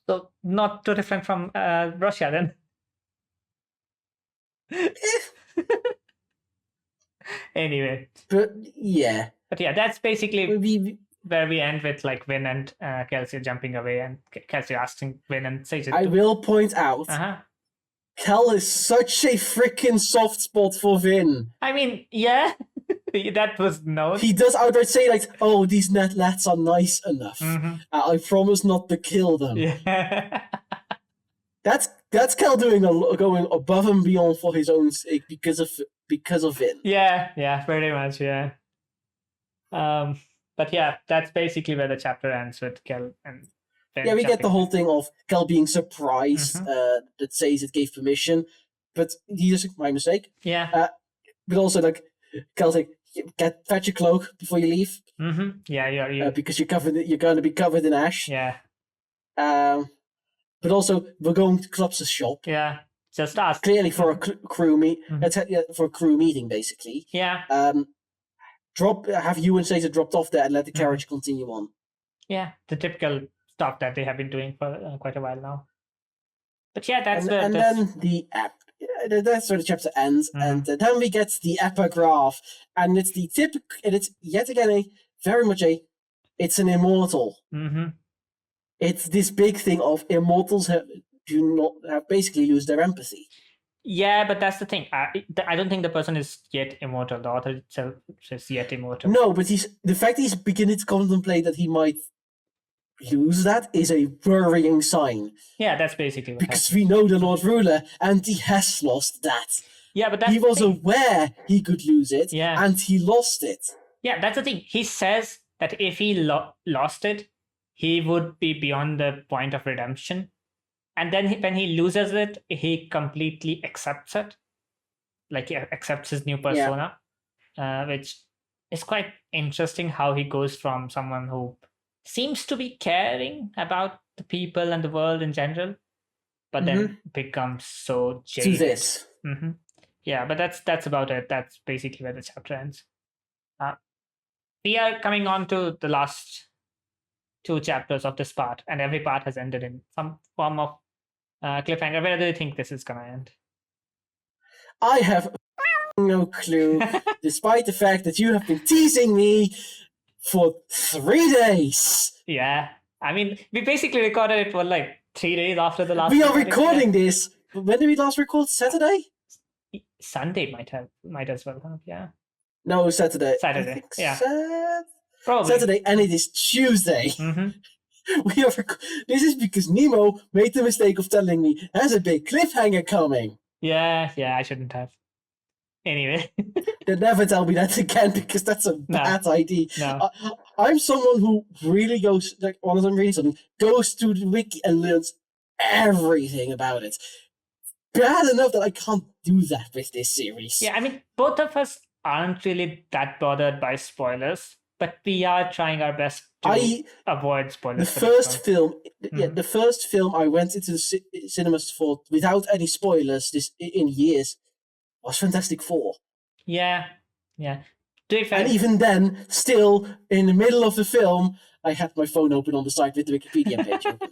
So not too different from Russia then. Anyway. But yeah, that's basically where we end with like Vin and Kelsey jumping away, and Kelsey asking Vin and Sage. I will point out, Kel is such a freaking soft spot for Vin. I mean, yeah, that was known. He does outright say like, "Oh, these lads are nice enough. I promise not to kill them." Yeah. That's Kel going above and beyond for his own sake because of Vin. Yeah, very much, yeah. But yeah, that's basically where the chapter ends with Kel and Vin. Yeah, we get the whole thing of Kel being surprised that says it gave permission, but he just my mistake. Yeah. But also like Kel's like, fetch your cloak before you leave. Yeah, yeah. Because you're going to be covered in ash. Yeah. But also, we're going to Klops's shop. Yeah, just ask. Clearly for a crew for a crew meeting, basically. Yeah. Have you and Caesar dropped off there and let the carriage continue on. Yeah, the typical stuff that they have been doing for quite a while now. But yeah, that's then that's where the chapter ends, and then we get the epigraph, and it's the typical. It's yet again it's an immortal. It's this big thing of immortals basically lose their empathy. Yeah, but that's the thing. I don't think the person is yet immortal. The author itself is yet immortal. No, but the fact he's beginning to contemplate that he might lose that is a worrying sign. Yeah, that's basically what because we know the Lord Ruler, and he has lost that. Yeah, but that's he was aware he could lose it, and he lost it. Yeah, that's the thing. He says that if he lost it, he would be beyond the point of redemption. And then when he loses it, he completely accepts it. Like he accepts his new persona, which is quite interesting how he goes from someone who seems to be caring about the people and the world in general, but then becomes so jaded. To this. Yeah, but that's about it. That's basically where the chapter ends. We are coming on to the last 2 chapters of this part, and every part has ended in some form of cliffhanger. Where do you think this is going to end? I have no clue, despite the fact that you have been teasing me for 3 days. Yeah, I mean, we basically recorded it for like 3 days after the last. We are recording this. When did we last record? Saturday? Sunday might as well have. Yeah. No, Saturday. Yeah. Probably. Saturday, and it is Tuesday. This is because Nemo made the mistake of telling me there's a big cliffhanger coming. Yeah, I shouldn't have. Anyway. Then never tell me that again, because that's a bad idea. No. I'm someone who really goes, like, when I'm reading something, goes to the wiki and learns everything about it. Bad enough that I can't do that with this series. Yeah, I mean, both of us aren't really that bothered by spoilers. but we are trying our best to avoid spoilers. The first film, Mhm. the first film I went into the cinemas for without any spoilers in years was Fantastic Four. Yeah. To be fair, And even then, still in the middle of the film, I had my phone open on the side with the Wikipedia page open.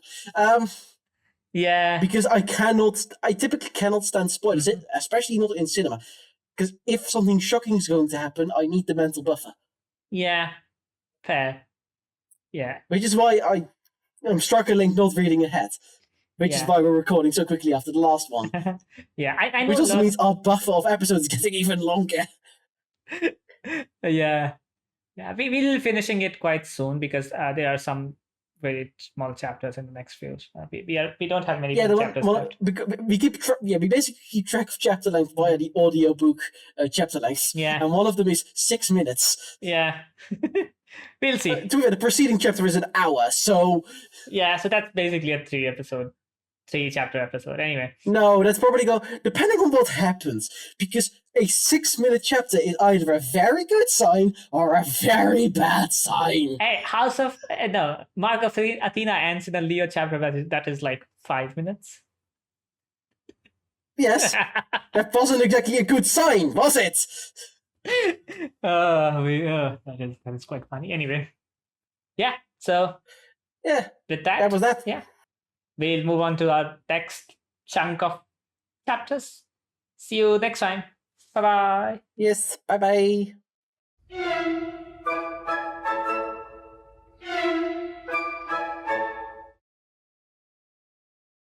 yeah, Because I typically cannot stand spoilers, especially not in cinema. Because if something shocking is going to happen, I need the mental buffer. yeah, fair. Yeah. Which is why I'm struggling not reading ahead. Which is why we're recording so quickly after the last one. Yeah, I know. Which also means our buffer of episodes is getting even longer. Yeah. We will be finishing it quite soon because there are some very small chapters in the next few. We don't have many chapters left. We basically keep track of chapter length via the audiobook chapter length. Yeah. And one of them is 6 minutes. Yeah. We'll see. The preceding chapter is an hour, so... Yeah, so that's basically a 3-chapter episode. Anyway. No, that's probably depending on what happens, because a 6-minute chapter is either a very good sign or a very bad sign. Hey, Mark of Athena ends in a Leo chapter that is like 5 minutes. Yes, that wasn't exactly a good sign, was it? That is quite funny. Anyway, yeah. So yeah, with that, that was that. Yeah, we'll move on to our next chunk of chapters. See you next time. Bye bye. Yes, bye bye.